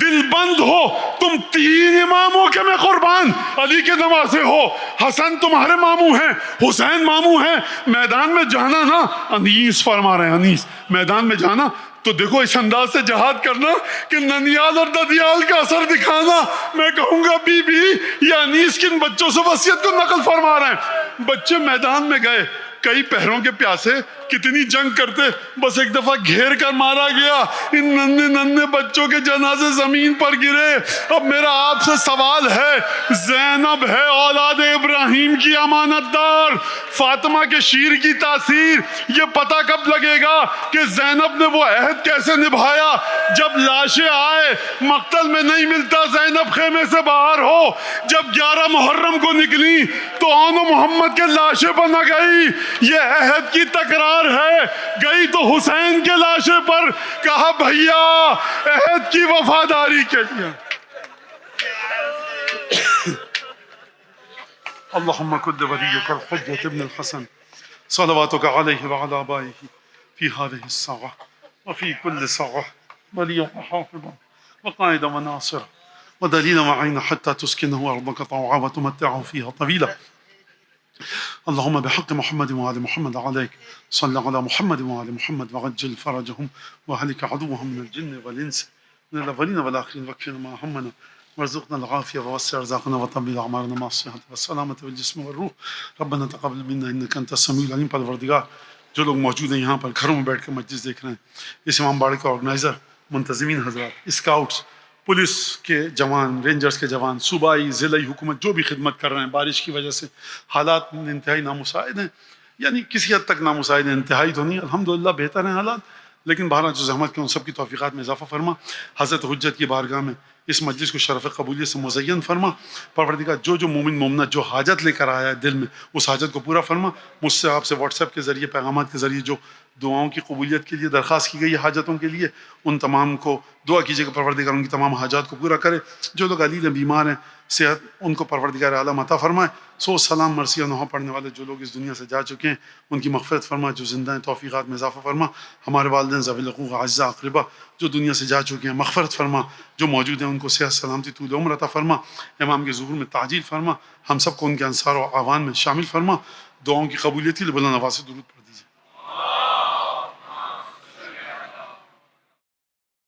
دل بند ہو تم 3 اماموں کے میں قربان. علی کے نواسے ہو, حسن تمہارے ماموں ہیں, حسین ماموں ہیں. میدان میں جانا نا, انیس فرما رہے ہیں, انیس میدان میں جانا تو دیکھو اس انداز سے جہاد کرنا کہ ننیال اور ددیال کا اثر دکھانا. میں کہوں گا بی بی یہ انیس کن بچوں سے وصیت کو نقل فرما رہے ہیں. بچے میدان میں گئے, کئی پہروں کے پیاسے, کتنی جنگ کرتے, بس ایک دفعہ گھیر کر مارا گیا. ان ننھے ننھے بچوں کے جنازے زمین پر گرے. اب میرا آپ سے سوال ہے, زینب ہے اولاد ابراہیم کی امانت دار, فاطمہ کے شیر کی تاثیر. یہ پتہ کب لگے گا کہ زینب نے وہ عہد کیسے نبھایا؟ جب لاشیں آئے, مقتل میں نہیں ملتا, زینب خیمے سے باہر ہو. جب 11 محرم کو نکلی تو آن و محمد کے لاشیں پر نہ گئی. یہ عہد کی تکرار ہے. گئی تو حسین کے لاشے پر, کہا بھیا عہد کی وفاداری کے لیے. اللهم كد وليك الحجة ابن الحسن صلواتك عليه وعلى آبائه في هذه الساعة وفي كل ساعة وليا وحافظا وقائدا وناصرا ودليلا وعينا حتى تسكنه أرضك طوعا وتمتعه فيها طويلا. اللهم بحق محمد وآل محمد عليك صل على محمد وآل محمد وعجل فرجهم وهلك عدوهم من الجن والإنس من الأولين والآخرين واكفنا ما همنا وارزقنا العافية ووسع رزقنا وطبل أعمارنا مع الصحة والسلامة بالجسم والروح ربنا تقبل منا إنك أنت السميع العليم. پروردگار جو لوگ موجود ہیں یہاں پر گھروں میں بیٹھ کے مجلس دیکھ رہے ہیں، اس امام باڑے کے آرگنائزر، منتظمین حضرات، اسکاؤٹس، پولیس کے جوان، رینجرز کے جوان، صوبائی ضلعی حکومت جو بھی خدمت کر رہے ہیں، بارش کی وجہ سے حالات انتہائی نامساعد ہیں، یعنی کسی حد تک نامساعد ہیں، انتہائی تو نہیں، الحمدللہ بہتر ہیں حالات، لیکن بہرحال جو زحمت کے ان سب کی توفیقات میں اضافہ فرما، حضرت حجت کی بارگاہ میں اس مجلس کو شرف قبولیت سے مزین فرما. پروردگار جو مومن مومنت جو حاجت لے کر آیا ہے دل میں، اس حاجت کو پورا فرما. مجھ سے آپ سے واٹس ایپ کے ذریعے، پیغامات کے ذریعے جو دعاؤں کی قبولیت کے لیے درخواست کی گئی ہے حاجتوں کے لیے، ان تمام کو دعا کیجیے کہ پروردگار ان کی تمام حاجات کو پورا کرے. جو لوگ علیل بیمار ہیں، صحت ان کو پروردگار عالم عطا فرمائے. سو سلام مرثیہ نوحہ پڑھنے والے جو لوگ اس دنیا سے جا چکے ہیں ان کی مغفرت فرما، جو زندہ ہیں توفیقات میں اضافہ فرما. ہمارے والدین ذوی الحقوق اعزاء اقربا جو دنیا سے جا چکے ہیں مغفرت فرما، جو موجود ہیں ان کو صحت سلامتی طول عمر عطا فرما. امام کے ظہور میں تعجیل فرما، ہم سب کو ان کے انصار و اعوان میں شامل فرما. دعاؤں کی قبولیت کے لیے بلند آواز سے درود پڑھیں.